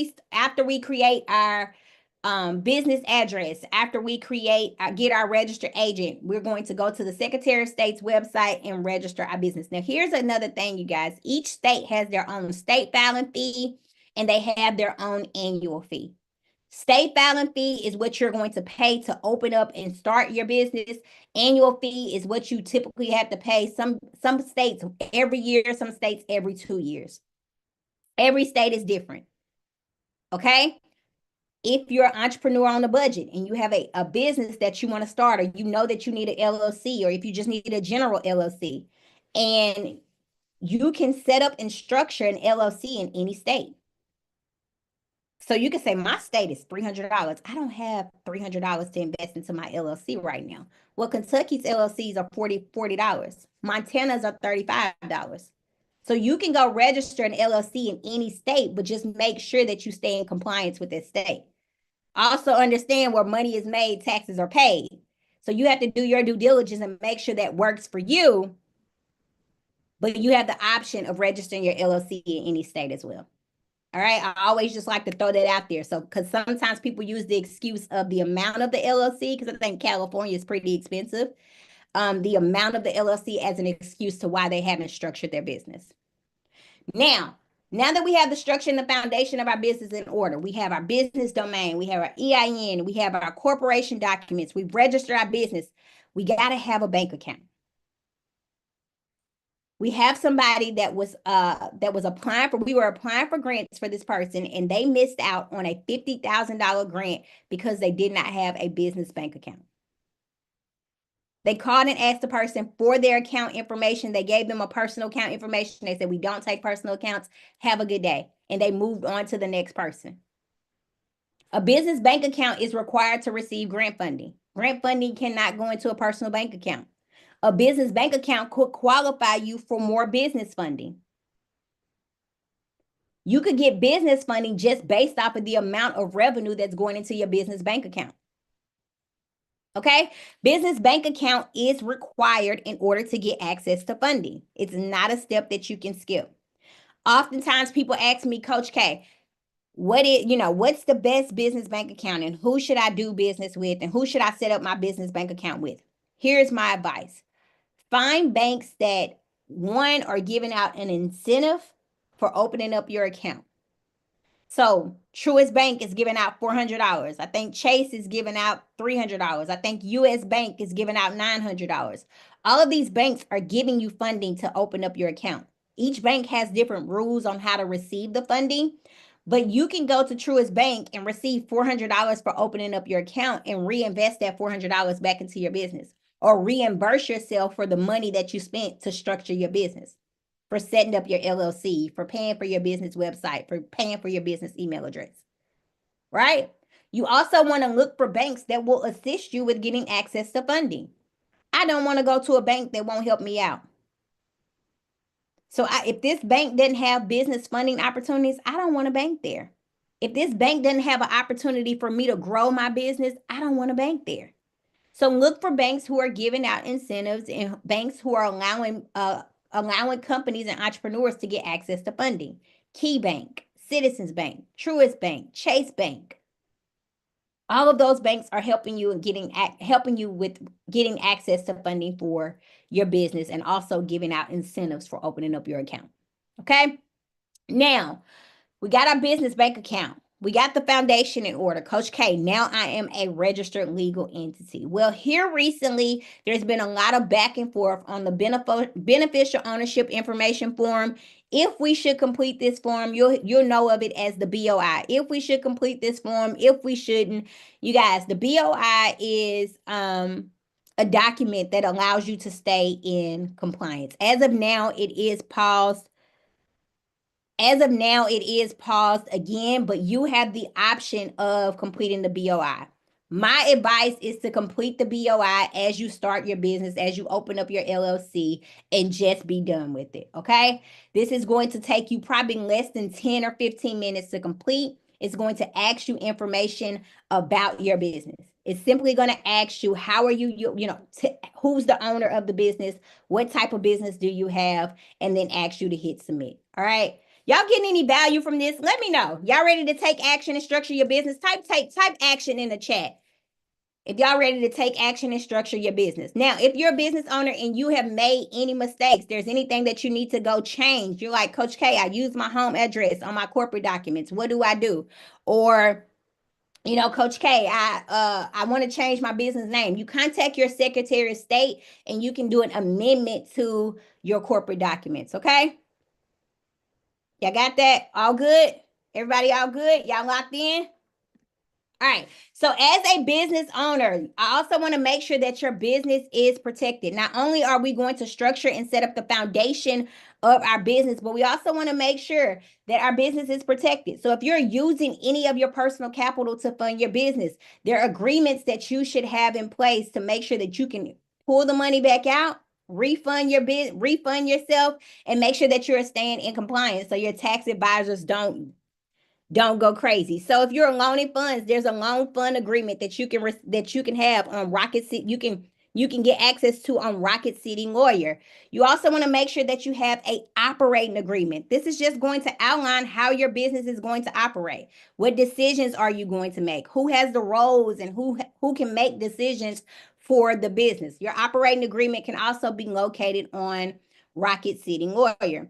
we create our business address, after we get our registered agent, we're going to go to the Secretary of State's website and register our business. Now, here's another thing, you guys. Each state has their own state filing fee and they have their own annual fee. State filing fee is what you're going to pay to open up and start your business. Annual fee is what you typically have to pay. Some states every year, some states every 2 years. Every state is different. Okay? If you're an entrepreneur on a budget and you have a business that you want to start, or you know that you need an LLC, or if you just need a general LLC, and you can set up and structure an LLC in any state. So you can say, my state is $300. I don't have $300 to invest into my LLC right now. Well, Kentucky's LLCs are $40. Montana's are $35. So you can go register an LLC in any state, but just make sure that you stay in compliance with that state. Also understand where money is made, taxes are paid. So you have to do your due diligence and make sure that works for you. But you have the option of registering your LLC in any state as well. All right. I always just like to throw that out there. So, because sometimes people use the excuse of the amount of the LLC, because I think California is pretty expensive. The amount of the LLC as an excuse to why they haven't structured their business. Now that we have the structure and the foundation of our business in order, we have our business domain, we have our EIN, we have our corporation documents, we've registered our business, we got to have a bank account. We have somebody that was applying for, we were applying for grants for this person, and they missed out on a $50,000 grant because they did not have a business bank account. They called and asked the person for their account information. They gave them a personal account information. They said, we don't take personal accounts. Have a good day. And they moved on to the next person. A business bank account is required to receive grant funding. Grant funding cannot go into a personal bank account. A business bank account could qualify you for more business funding. You could get business funding just based off of the amount of revenue that's going into your business bank account. Okay, business bank account is required in order to get access to funding. It's not a step that you can skip. Oftentimes people ask me, Coach K, what's the best business bank account and who should I do business with and who should I set up my business bank account with? Here's my advice. Find banks that, one, are giving out an incentive for opening up your account. So Truist Bank is giving out $400. I think Chase is giving out $300. I think US Bank is giving out $900. All of these banks are giving you funding to open up your account. Each bank has different rules on how to receive the funding, but you can go to Truist Bank and receive $400 for opening up your account and reinvest that $400 back into your business, or reimburse yourself for the money that you spent to structure your business, for setting up your LLC, for paying for your business website, for paying for your business email address, right? You also want to look for banks that will assist you with getting access to funding. I don't want to go to a bank that won't help me out. So if this bank doesn't have business funding opportunities, I don't want to bank there. If this bank doesn't have an opportunity for me to grow my business, I don't want to bank there. So look for banks who are giving out incentives and banks who are allowing companies and entrepreneurs to get access to funding. Key Bank, Citizens Bank, Truist Bank, Chase Bank. All of those banks are helping you with getting access to funding for your business and also giving out incentives for opening up your account. Okay? Now, we got our business bank account. We got the foundation in order. Coach K, now I am a registered legal entity. Well, here recently, there's been a lot of back and forth on the beneficial ownership information form. If we should complete this form, you'll know of it as the BOI. If we should complete this form, if we shouldn't. You guys, the BOI is a document that allows you to stay in compliance. As of now, it is paused. Again, but you have the option of completing the BOI. My advice is to complete the BOI as you start your business, as you open up your LLC, and just be done with it, okay? This is going to take you probably less than 10 or 15 minutes to complete. It's going to ask you information about your business. It's simply going to ask you, how are you, who's the owner of the business? What type of business do you have? And then ask you to hit submit, all right? Y'all getting any value from this? Let me know. Y'all ready to take action and structure your business? Type action in the chat if y'all ready to take action and structure your business. Now, if you're a business owner and you have made any mistakes, there's anything that you need to go change. You're like, Coach K, I use my home address on my corporate documents. What do I do? Or, Coach K, I want to change my business name. You contact your Secretary of State and you can do an amendment to your corporate documents, okay? Y'all got that? All good? Everybody all good? Y'all locked in? All right. So as a business owner, I also want to make sure that your business is protected. Not only are we going to structure and set up the foundation of our business, but we also want to make sure that our business is protected. So if you're using any of your personal capital to fund your business, there are agreements that you should have in place to make sure that you can pull the money back out, refund yourself, and make sure that you're staying in compliance so your tax advisors don't Don't go crazy. So if you're loaning funds, there's a loan fund agreement that you can have on Rocket City. You can get access to on Rocket City Lawyer. You also want to make sure that you have a operating agreement. This is just going to outline how your business is going to operate. What decisions are you going to make? Who has the roles and who can make decisions for the business? Your operating agreement can also be located on Rocket City Lawyer.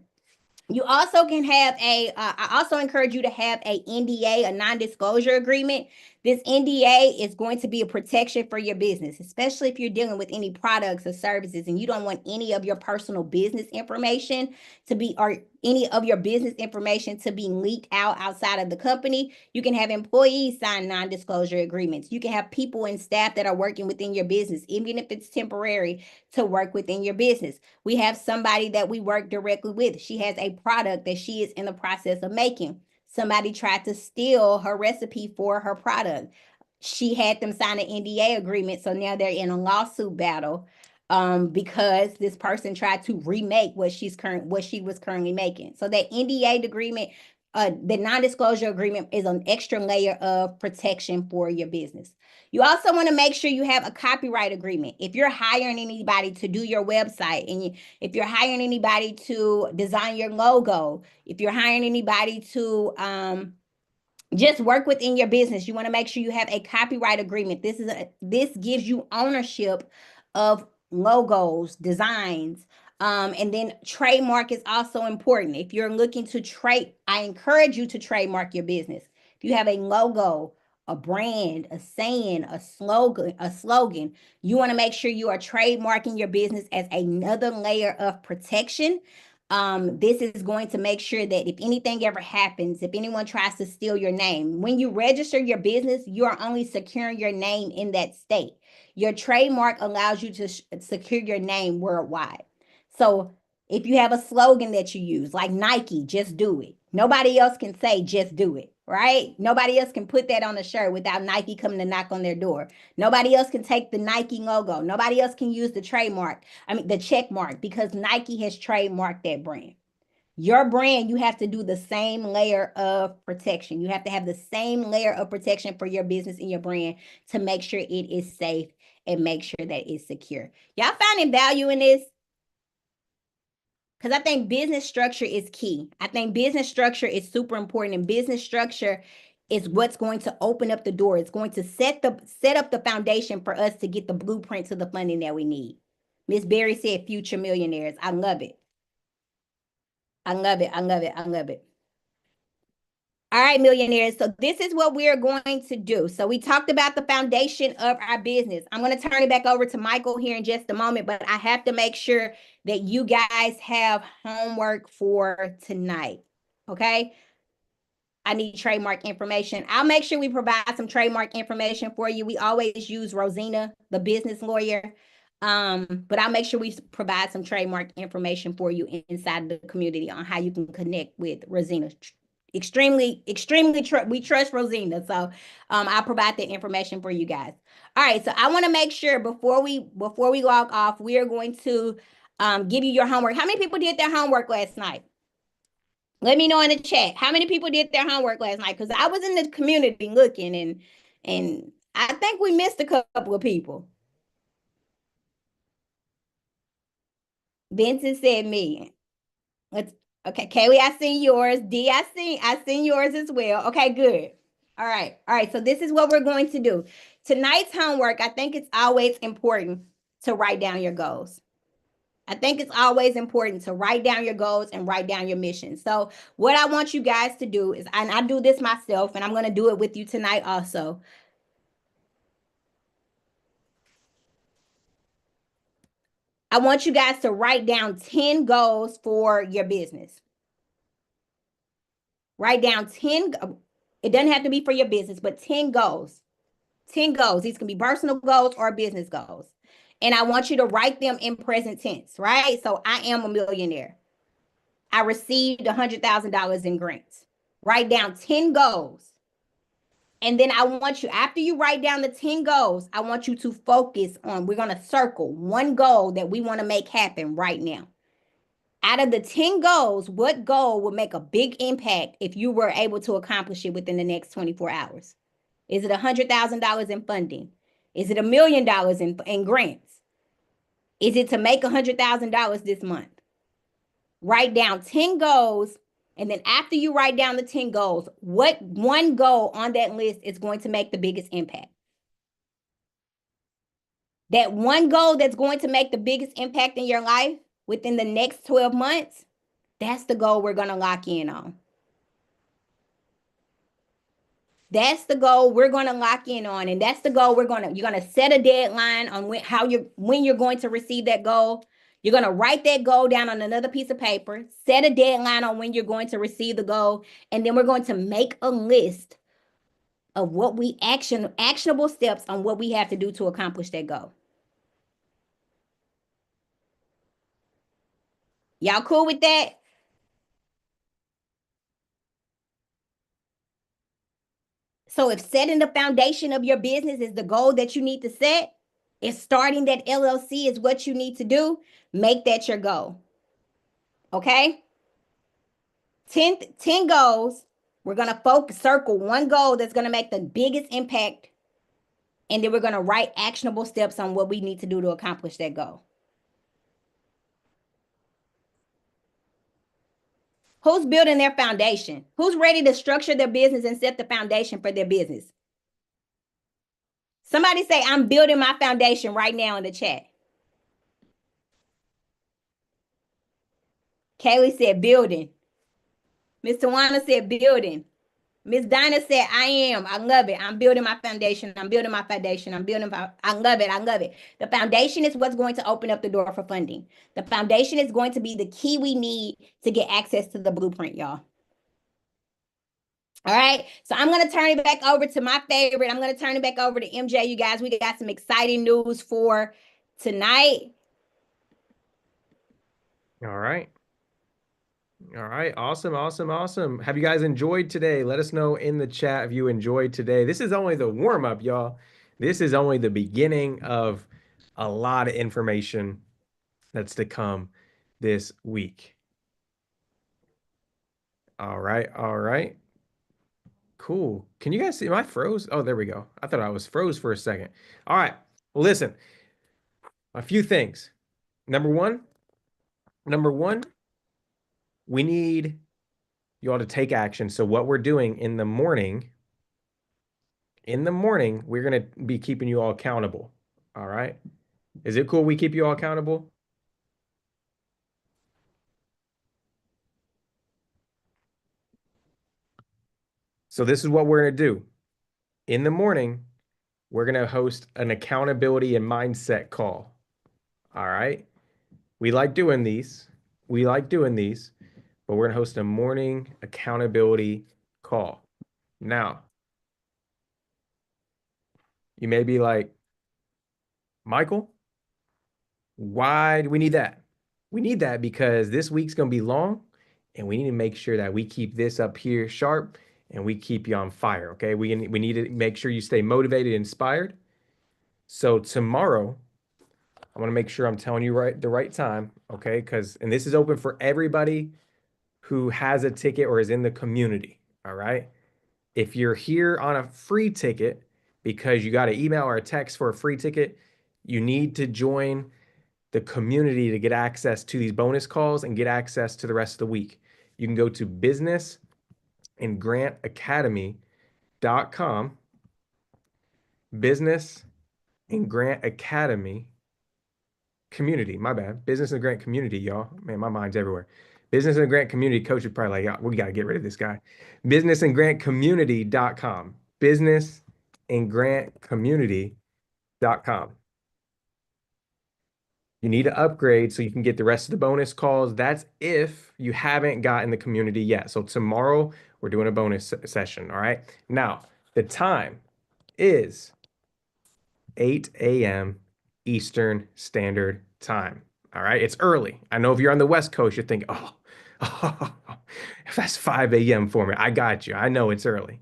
You also can have I also encourage you to have a NDA, a non-disclosure agreement. This NDA is going to be a protection for your business, especially if you're dealing with any products or services and you don't want any of your personal business information to be, or any of your business information to be leaked out outside of the company. You can have employees sign non-disclosure agreements. You can have people and staff that are working within your business, even if it's temporary, to work within your business. We have somebody that we work directly with. She has a product that she is in the process of making. Somebody tried to steal her recipe for her product. She had them sign an NDA agreement, so now they're in a lawsuit battle because this person tried to remake what she was currently making. So that NDA agreement, the non-disclosure agreement, is an extra layer of protection for your business. You also want to make sure you have a copyright agreement. If you're hiring anybody to do your website, and if you're hiring anybody to design your logo, if you're hiring anybody to just work within your business, you want to make sure you have a copyright agreement. This gives you ownership of logos, designs, and then trademark is also important. If you're looking to trade, I encourage you to trademark your business. If you have a logo, a brand, a saying, a slogan, you want to make sure you are trademarking your business as another layer of protection. This is going to make sure that if anything ever happens, if anyone tries to steal your name, when you register your business, you are only securing your name in that state. Your trademark allows you to secure your name worldwide. So if you have a slogan that you use, like Nike, just do it. Nobody else can say, just do it, right? Nobody else can put that on a shirt without Nike coming to knock on their door. Nobody else can take the Nike logo. Nobody else can use the the check mark, because Nike has trademarked that brand. Your brand, you have to do the same layer of protection. You have to have the same layer of protection for your business and your brand to make sure it is safe and make sure that it's secure. Y'all finding value in this? Because I think business structure is key. I think business structure is super important, and business structure is what's going to open up the door. It's going to set up the foundation for us to get the blueprint to the funding that we need. Miss Berry said future millionaires. I love it. I love it. I love it. I love it. All right, millionaires. So this is what we are going to do. So we talked about the foundation of our business. I'm going to turn it back over to Michael here in just a moment, but I have to make sure that you guys have homework for tonight. Okay. I need trademark information. I'll make sure we provide some trademark information for you. We always use Rosina, the business lawyer. But I'll make sure we provide some trademark information for you inside the community on how you can connect with Rosina. Extremely, we trust Rosina. So I'll provide that information for you guys. All right. So I want to make sure before we log off, we are going to give you your homework. How many people did their homework last night? Let me know in the chat. How many people did their homework last night? Because I was in the community looking, and I think we missed a couple of people. Vincent said me. Okay, Kaylee, I seen yours. D, I seen yours as well. Okay, good. All right. All right. So this is what we're going to do. Tonight's homework, I think it's always important to write down your goals. I think it's always important to write down your goals and write down your mission. So what I want you guys to do is, and I do this myself, and I'm going to do it with you tonight also. I want you guys to write down 10 goals for your business. Write down 10. It doesn't have to be for your business, but 10 goals. 10 goals. These can be personal goals or business goals. And I want you to write them in present tense, right? So I am a millionaire. I received $100,000 in grants. Write down 10 goals. And then I want you, after you write down the 10 goals, I want you to focus on, we're going to circle one goal that we want to make happen right now. Out of the 10 goals, what goal would make a big impact if you were able to accomplish it within the next 24 hours? Is it $100,000 in funding? Is it $1 million in grants? Is it to make $100,000 this month? Write down 10 goals. And then after you write down the 10 goals, what one goal on that list is going to make the biggest impact? That one goal that's going to make the biggest impact in your life within the next 12 months, that's the goal we're going to lock in on. That's the goal we're going to lock in on. And that's the goal you're going to set a deadline on when you're going to receive that goal. You're going to write that goal down on another piece of paper, set a deadline on when you're going to receive the goal. And then we're going to make a list of what actionable steps on what we have to do to accomplish that goal. Y'all cool with that? So if setting the foundation of your business is the goal that you need to set, if starting that LLC is what you need to do, make that your goal. Okay? 10 goals. We're going to circle one goal that's going to make the biggest impact. And then we're going to write actionable steps on what we need to do to accomplish that goal. Who's building their foundation? Who's ready to structure their business and set the foundation for their business? Somebody say, I'm building my foundation right now in the chat. Kaylee said building. Miss Tawana said building. Miss Dinah said, I am. I love it. I'm building my foundation. I'm building my foundation. I love it. I love it. The foundation is what's going to open up the door for funding. The foundation is going to be the key we need to get access to the blueprint, y'all. All right. So I'm going to turn it back over to my favorite. I'm going to turn it back over to MJ, you guys. We got some exciting news for tonight. All right. All right. Awesome. Awesome. Awesome. Have you guys enjoyed today? Let us know in the chat if you enjoyed today. This is only the warm up, y'all. This is only the beginning of a lot of information that's to come this week. All right. All right. Cool. Can you guys see? Am I froze? Oh, there we go. I thought I was froze for a second. All right. Listen, a few things. Number one, we need you all to take action. So what we're doing in the morning, we're going to be keeping you all accountable. All right. Is it cool we keep you all accountable? So this is what we're going to do. In the morning, we're going to host an accountability and mindset call. All right. We like doing these. But we're going to host a morning accountability call. Now, you may be like, Michael, why do we need that? We need that because this week's going to be long and we need to make sure that we keep this up here sharp and we keep you on fire, okay? We need to make sure you stay motivated, inspired. So tomorrow, I want to make sure I'm telling you the right time, okay? And this is open for everybody who has a ticket or is in the community, all right? If you're here on a free ticket because you got an email or a text for a free ticket, you need to join the community to get access to these bonus calls and get access to the rest of the week. You can go to businessandgrantacademy.com, Business and Grant Academy community, my bad, Business and Grant community, y'all. Man, my mind's everywhere. Business and Grant community coach is probably like, we got to get rid of this guy. Businessandgrantcommunity.com, businessandgrantcommunity.com. You need to upgrade so you can get the rest of the bonus calls. That's if you haven't gotten the community yet. So tomorrow we're doing a bonus session. All right. Now the time is 8 a.m. Eastern Standard Time. All right. It's early. I know if you're on the West Coast, you're thinking, oh, if that's 5 a.m. for me, I got you. I know it's early.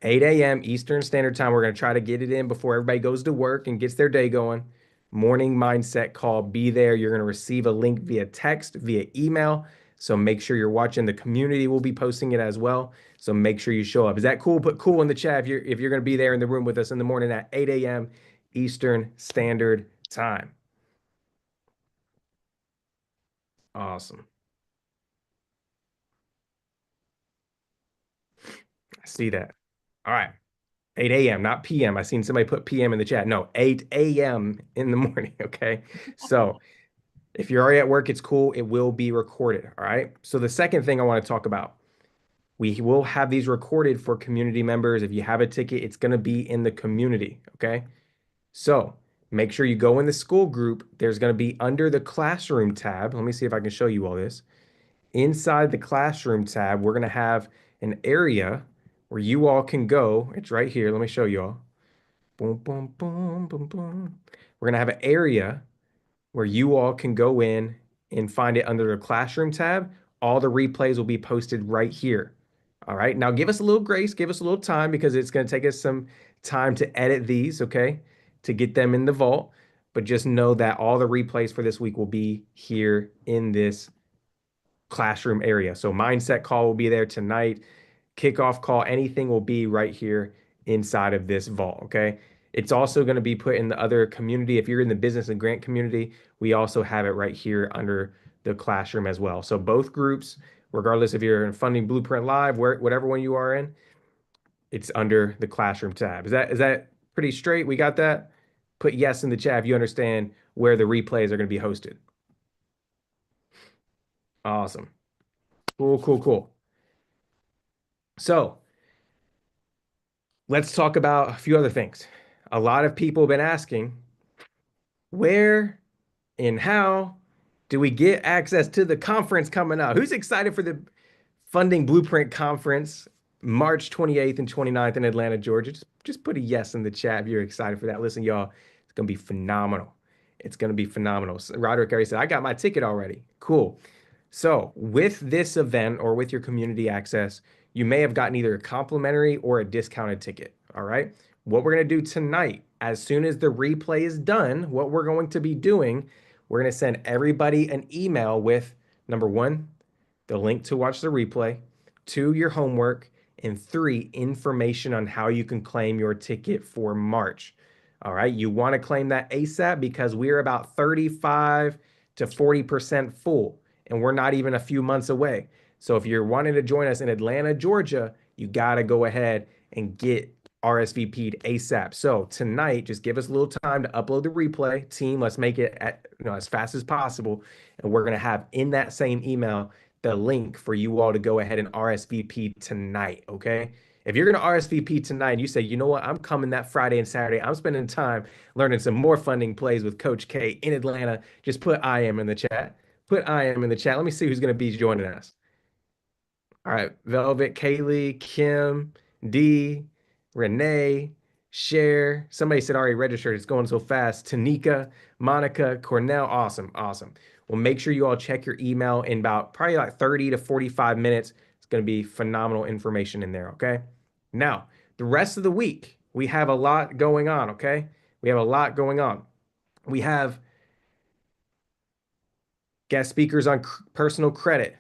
8 a.m. Eastern Standard Time. We're going to try to get it in before everybody goes to work and gets their day going. morning mindset call. Be there. You're going to receive a link via text, via email. So make sure you're watching. The community will be posting it as well. So make sure you show up. Is that cool? Put cool in the chat if you're going to be there in the room with us in the morning at 8 a.m. Eastern Standard Time. Awesome. I see that. All right. 8 a.m., not p.m. I seen somebody put p.m. in the chat. No, 8 a.m. in the morning. Okay. So if you're already at work, it's cool. It will be recorded. All right. So the second thing I want to talk about, we will have these recorded for community members. If you have a ticket, it's going to be in the community. Okay. So make sure you go in the school group. There's going to be under the classroom tab. Let me see if I can show you all this. Inside the classroom tab, we're going to have an area where you all can go. It's right here. Let me show you all. Boom, boom, boom, boom, boom. We're going to have an area where you all can go in and find it under the classroom tab. All the replays will be posted right here. All right. Now give us a little grace, give us a little time because it's going to take us some time to edit these, okay, to get them in the vault. But just know that all the replays for this week will be here in this classroom area. So mindset call will be there tonight. Kickoff call, anything will be right here inside of this vault, okay? It's also going to be put in the other community. If you're in the business and grant community, we also have it right here under the classroom as well. So both groups, regardless if you're in Funding Blueprint Live, whatever one you are in, it's under the classroom tab. Is that pretty straight? We got that? Put yes in the chat if you understand where the replays are going to be hosted. Awesome. Cool, cool, cool. So let's talk about a few other things. A lot of people have been asking, where and how do we get access to the conference coming up? Who's excited for the Funding Blueprint Conference, March 28th and 29th in Atlanta, Georgia? Just put a yes in the chat if you're excited for that. Listen, y'all, it's going to be phenomenal. It's going to be phenomenal. So Roderick already said, I got my ticket already. Cool. So with this event or with your community access, you may have gotten either a complimentary or a discounted ticket. All right. What we're going to do tonight, as soon as the replay is done, what we're going to be doing, we're going to send everybody an email with number one, the link to watch the replay, two, your homework, and three, information on how you can claim your ticket for March. All right. You want to claim that ASAP because we're about 35 to 40% full, and we're not even a few months away. So if you're wanting to join us in Atlanta, Georgia, you got to go ahead and get RSVP'd ASAP. So tonight, just give us a little time to upload the replay. Team, let's make it as fast as possible. And we're going to have in that same email the link for you all to go ahead and RSVP tonight, okay? If you're going to RSVP tonight and you say, you know what, I'm coming that Friday and Saturday, I'm spending time learning some more funding plays with Coach K in Atlanta, just put I am in the chat. Put I am in the chat. Let me see who's going to be joining us. All right, Velvet, Kaylee, Kim, D, Renee, Cher. Somebody said already registered. It's going so fast. Tanika, Monica, Cornell. Awesome, awesome. Well, make sure you all check your email in about probably like 30 to 45 minutes. It's going to be phenomenal information in there, okay? Now, the rest of the week, we have a lot going on, okay? We have a lot going on. We have guest speakers on personal credit.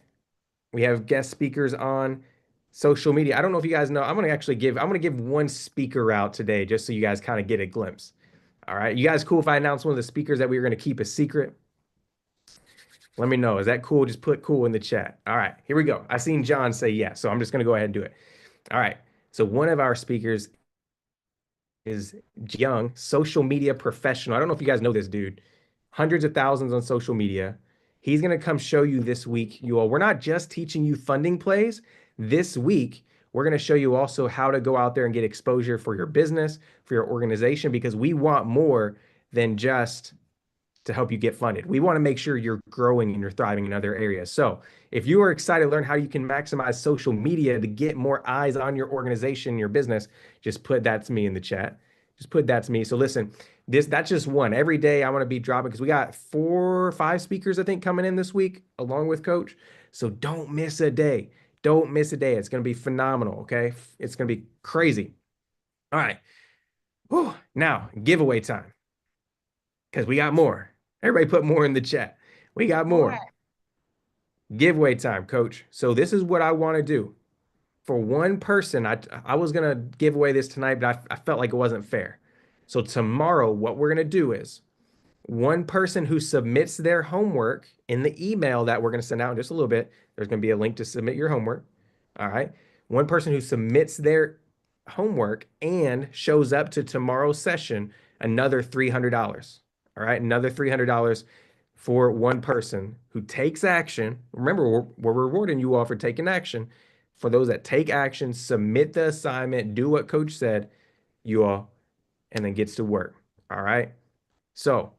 We have guest speakers on social media. I don't know if you guys know. I'm going to give one speaker out today just so you guys kind of get a glimpse. All right. You guys cool if I announce one of the speakers that we were going to keep a secret? Let me know. Is that cool? Just put cool in the chat. All right. Here we go. I seen John say yes, so I'm just going to go ahead and do it. All right. So one of our speakers is Young, social media professional. I don't know if you guys know this dude. Hundreds of thousands on social media. He's going to come show you this week, you all. We're not just teaching you funding plays. This week, we're going to show you also how to go out there and get exposure for your business, for your organization, because we want more than just to help you get funded. We want to make sure you're growing and you're thriving in other areas. So if you are excited to learn how you can maximize social media to get more eyes on your organization, your business, just put that to me in the chat. Just put that to me. So listen, that's just one. Every day I want to be dropping because we got 4 or 5 speakers, I think, coming in this week along with Coach. So don't miss a day. Don't miss a day. It's going to be phenomenal. Okay. It's going to be crazy. All right. Whew. Now, giveaway time. because we got more. Everybody put more in the chat. We got more. Giveaway time, coach. So this is what I want to do. For one person, I was going to give away this tonight, but I felt like it wasn't fair. So tomorrow, what we're going to do is one person who submits their homework in the email that we're going to send out in just a little bit, there's going to be a link to submit your homework. All right. One person who submits their homework and shows up to tomorrow's session, another $300. All right. Another $300 for one person who takes action. Remember, we're rewarding you all for taking action. For those that take action, submit the assignment, do what coach said, you all, and then gets to work. All right. So,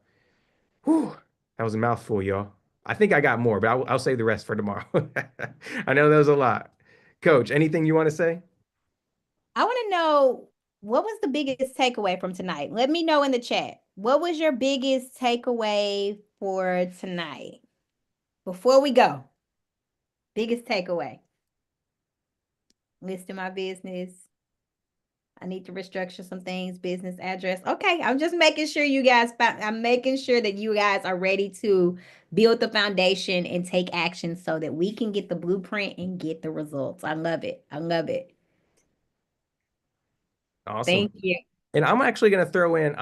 whew, that was a mouthful, y'all. I think I got more, but I'll save the rest for tomorrow. I know that was a lot. Coach, anything you want to say? I want to know, what was the biggest takeaway from tonight? Let me know in the chat. What was your biggest takeaway for tonight? Before we go, biggest takeaway. Listing my business. I need to restructure some things, business address. Okay, I'm just making sure you guys, I'm making sure that you guys are ready to build the foundation and take action so that we can get the blueprint and get the results. I love it. I love it. Awesome. Thank you. And I'm actually going to throw in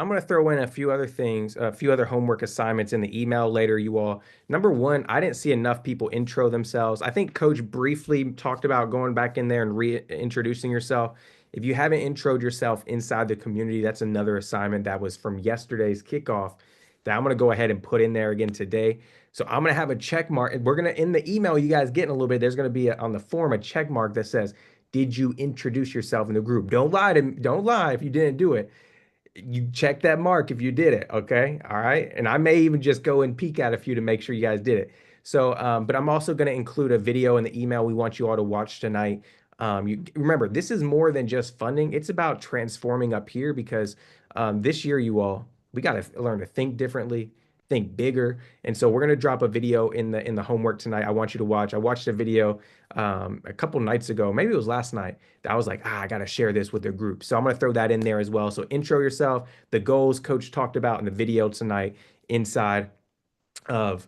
a few other things, a few other homework assignments in the email later, you all. Number one, I didn't see enough people intro themselves. I think Coach briefly talked about going back in there and reintroducing yourself. If you haven't introed yourself inside the community, that's another assignment that was from yesterday's kickoff that I'm going to go ahead and put in there again today. So I'm going to have a check mark. And we're going to, in the email you guys get in a little bit, there's going to be on the form a check mark that says, did you introduce yourself in the group? Don't lie if you didn't do it. You check that mark if you did it, okay? All right. And I may even just go and peek at a few to make sure you guys did it. So, but I'm also going to include a video in the email we want you all to watch tonight. You remember, this is more than just funding. It's about transforming up here because this year, you all, we got to learn to think differently, think bigger. And so we're going to drop a video in the homework tonight. I want you to watch. I watched a video a couple nights ago, maybe it was last night, that I was like, I got to share this with the group. So I'm going to throw that in there as well. So intro yourself, the goals coach talked about in the video tonight inside of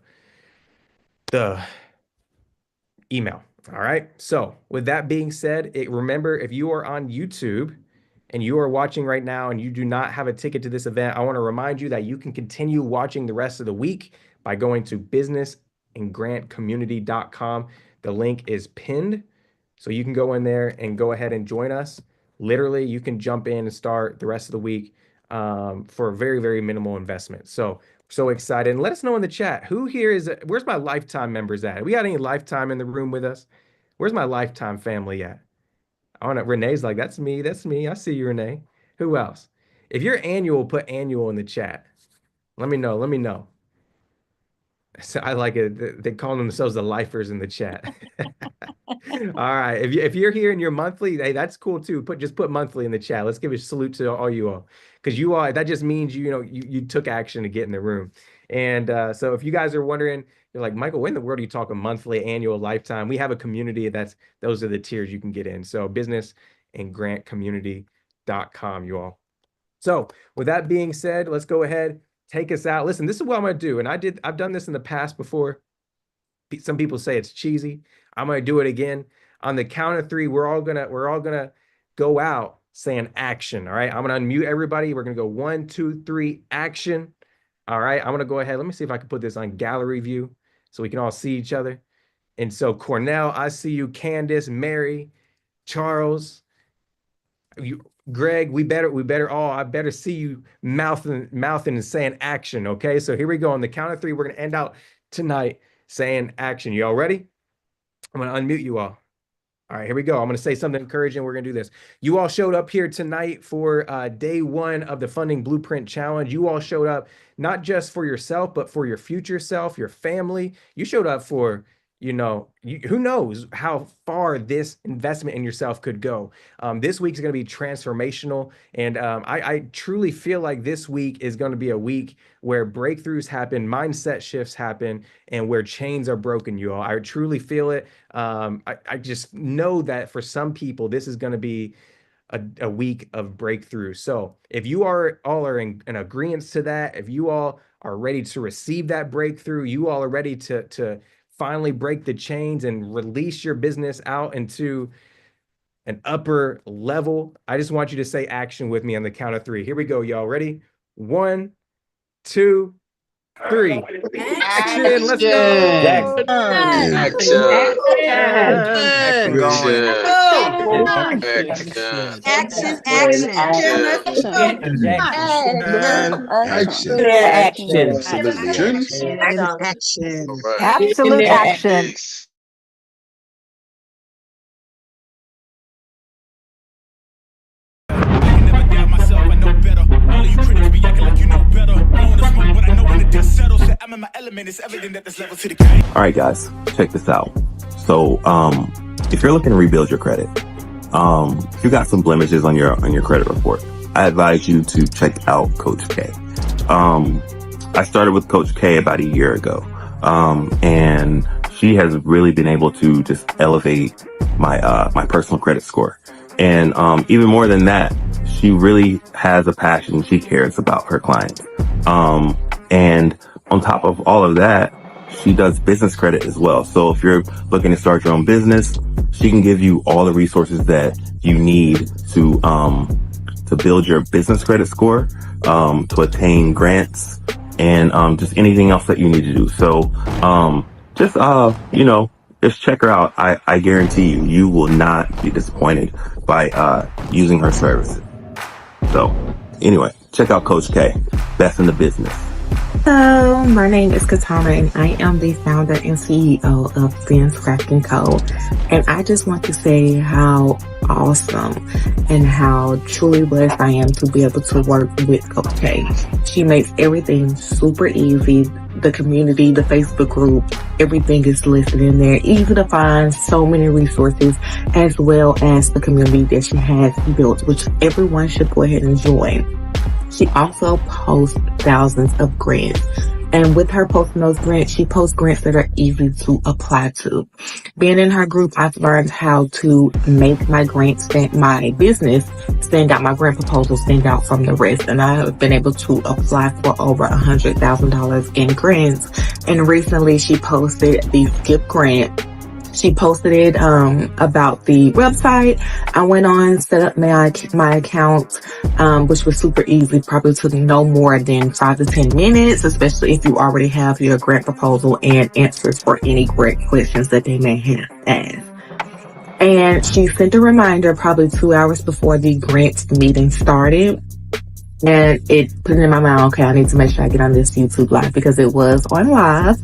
the email. All right. So with that being said, remember, if you are on YouTube and you are watching right now and you do not have a ticket to this event, I want to remind you that you can continue watching the rest of the week by going to businessandgrantcommunity.com. The link is pinned, so you can go in there and go ahead and join us. Literally, you can jump in and start the rest of the week for a very, very minimal investment. So excited. And let us know in the chat, who here where's my lifetime members at? We got any lifetime in the room with us? Where's my lifetime family at? Renee's like, that's me. I see you, Renee. Who else? If you're annual, put annual in the chat. Let me know. So I like it. They call themselves the lifers in the chat. All right. If you're here and you're monthly, hey, that's cool too. Just put monthly in the chat. Let's give a salute to all you all, because you all, that just means you took action to get in the room. And so if you guys are wondering, you're like, Michael, when in the world are you talking monthly, annual, lifetime? We have a community those are the tiers you can get in. So businessandgrantcommunity.com, you all. So with that being said, let's go ahead, take us out. Listen, this is what I'm going to do. And I've done this in the past before. Some people say it's cheesy. I'm going to do it again. On the count of three, we're all gonna go out saying action. All right. I'm going to unmute everybody. We're going to go 1, 2, 3, action. All right. I'm going to go ahead. Let me see if I can put this on gallery view so we can all see each other. And so Cornell, I see you. Candace, Mary, Charles, Greg, I better see you mouthing and saying action. Okay. So here we go. On the count of three, we're going to end out tonight saying action. You all ready? I'm going to unmute you all. All right, here we go. I'm going to say something encouraging. We're going to do this. You all showed up here tonight for day one of the Funding Blueprint Challenge. You all showed up not just for yourself, but for your future self, your family. You showed up for, who knows how far this investment in yourself could go. This week is going to be transformational. And I truly feel like this week is going to be a week where breakthroughs happen, mindset shifts happen, and where chains are broken, you all. I truly feel it. I just know that for some people, this is going to be a week of breakthrough. So if you are all are in agreement to that, if you all are ready to receive that breakthrough, you all are ready to finally break the chains and release your business out into an upper level, I just want you to say action with me on the count of 3. Here we go, y'all. Ready? 1, 2, 3. Action. Let's go. Action. Action going. Action. Absolute action. All right, guys, check this out. So, if you're looking to rebuild your credit, if you got some blemishes on your credit report, I advise you to check out Coach K. I started with Coach K about a year ago, and she has really been able to just elevate my personal credit score. And even more than that, she really has a passion. She cares about her clients. And on top of all of that, she does business credit as well. So if you're looking to start your own business, she can give you all the resources that you need to build your business credit score, to attain grants, and just anything else that you need to do. So just check her out. I guarantee you will not be disappointed by using her services. So anyway, check out Coach K, best in the business. Hello, my name is Katara, and I am the founder and CEO of Zen Scratch & Co. And I just want to say how awesome and how truly blessed I am to be able to work with Coach K. She makes everything super easy. The community, the Facebook group, everything is listed in there. Easy to find, so many resources, as well as the community that she has built, which everyone should go ahead and join. She also posts thousands of grants. And with her posting those grants, she posts grants that are easy to apply to. Being in her group, I've learned how to make my grants, my business stand out, my grant proposal stand out from the rest. And I have been able to apply for over $100,000 in grants. And recently she posted the Skip grant. She posted it about the website. I went on, set up my account, which was super easy, probably took no more than 5 to 10 minutes, especially if you already have your grant proposal and answers for any grant questions that they may have asked. And she sent a reminder probably 2 hours before the grant meeting started. And it put it in my mind, okay, I need to make sure I get on this YouTube live, because it was on live.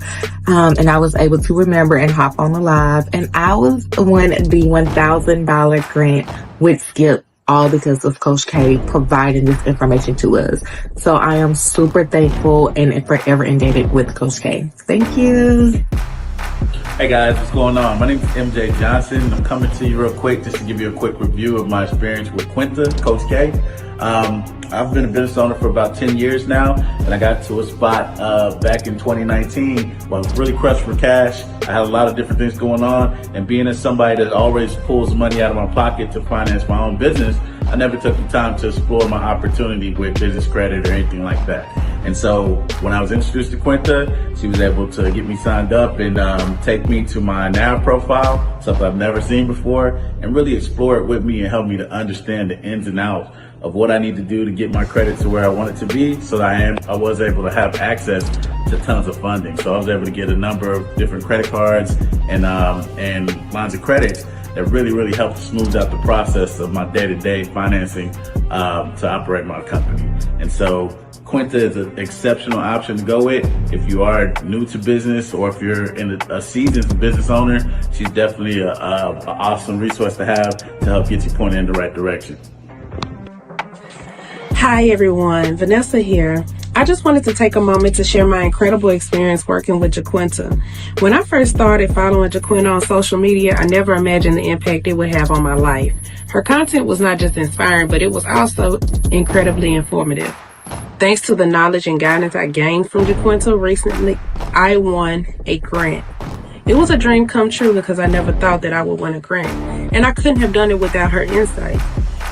And I was able to remember and hop on the live. And I was won the $1,000 grant with Skip, all because of Coach K providing this information to us. So I am super thankful and forever indebted with Coach K. Thank you. Hey guys, what's going on? My name is MJ Johnson. I'm coming to you real quick just to give you a quick review of my experience with Quinta, Coach K. I've been a business owner for about 10 years now, and I got to a spot back in 2019 where I was really crushed for cash. I had a lot of different things going on, and being as somebody that always pulls money out of my pocket to finance my own business, I never took the time to explore my opportunity with business credit or anything like that. And so when I was introduced to Quinta, she was able to get me signed up and take me to my NAV profile, something I've never seen before, and really explore it with me and help me to understand the ins and outs of what I need to do to get my credit to where I want it to be, so that I was able to have access to tons of funding. So I was able to get a number of different credit cards and lines of credit that really helped smooth out the process of my day-to-day financing to operate my company. And so Quinta is an exceptional option to go with if you are new to business, or if you're in a seasoned business owner. She's definitely an awesome resource to have to help get you pointed in the right direction. Hi everyone, Vanessa here. I just wanted to take a moment to share my incredible experience working with Jaquinta. When I first started following Jaquinta on social media, I never imagined the impact it would have on my life. Her content was not just inspiring, but it was also incredibly informative. Thanks to the knowledge and guidance I gained from Jaquinta recently, I won a grant. It was a dream come true because I never thought that I would win a grant, and I couldn't have done it without her insight.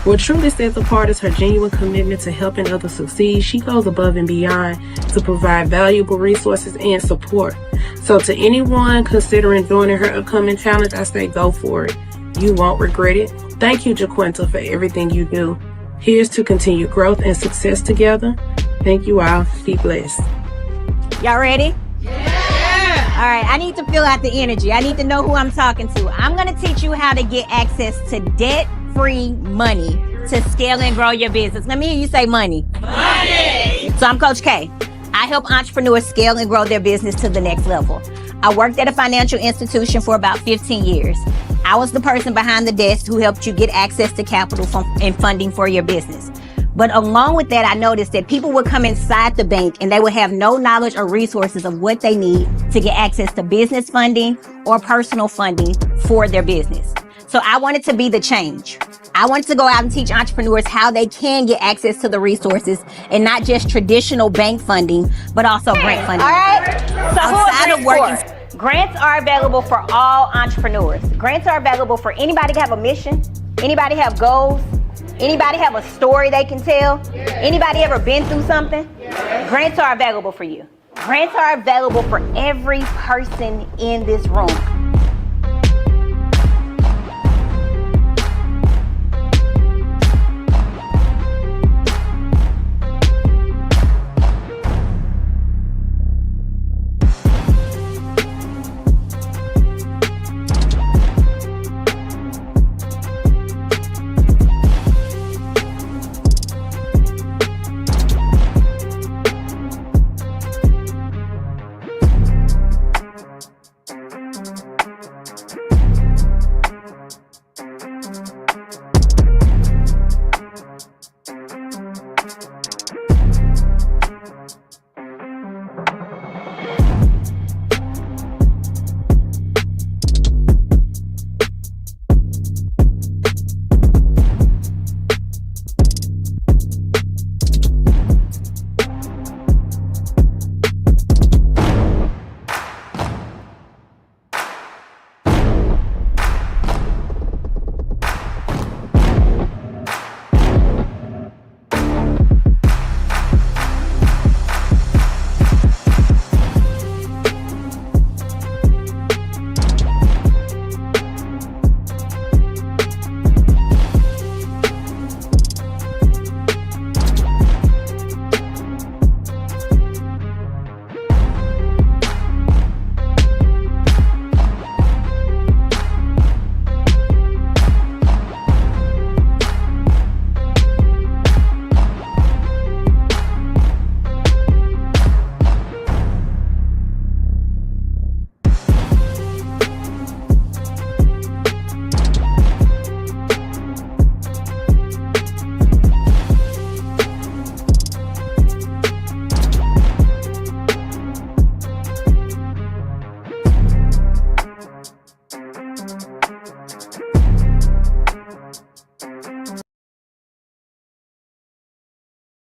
What truly sets apart is her genuine commitment to helping others succeed. She goes above and beyond to provide valuable resources and support. So to anyone considering joining her upcoming challenge, I say go for it. You won't regret it. Thank you, Jaquinta, for everything you do. Here's to continue growth and success together. Thank you all. Be blessed. Y'all ready? Yeah! All right, I need to feel out the energy. I need to know who I'm talking to. I'm going to teach you how to get access to debt-free money to scale and grow your business. Let me hear you say money. Money! So I'm Coach K. I help entrepreneurs scale and grow their business to the next level. I worked at a financial institution for about 15 years. I was the person behind the desk who helped you get access to capital and funding for your business. But along with that, I noticed that people would come inside the bank and they would have no knowledge or resources of what they need to get access to business funding or personal funding for their business. So I wanted to be the change. I wanted to go out and teach entrepreneurs how they can get access to the resources and not just traditional bank funding, but also grant funding. All right. So outside of working, grants are available for all entrepreneurs. Grants are available for anybody who have a mission, anybody have goals, anybody have a story they can tell, anybody ever been through something. Grants are available for you. Grants are available for every person in this room.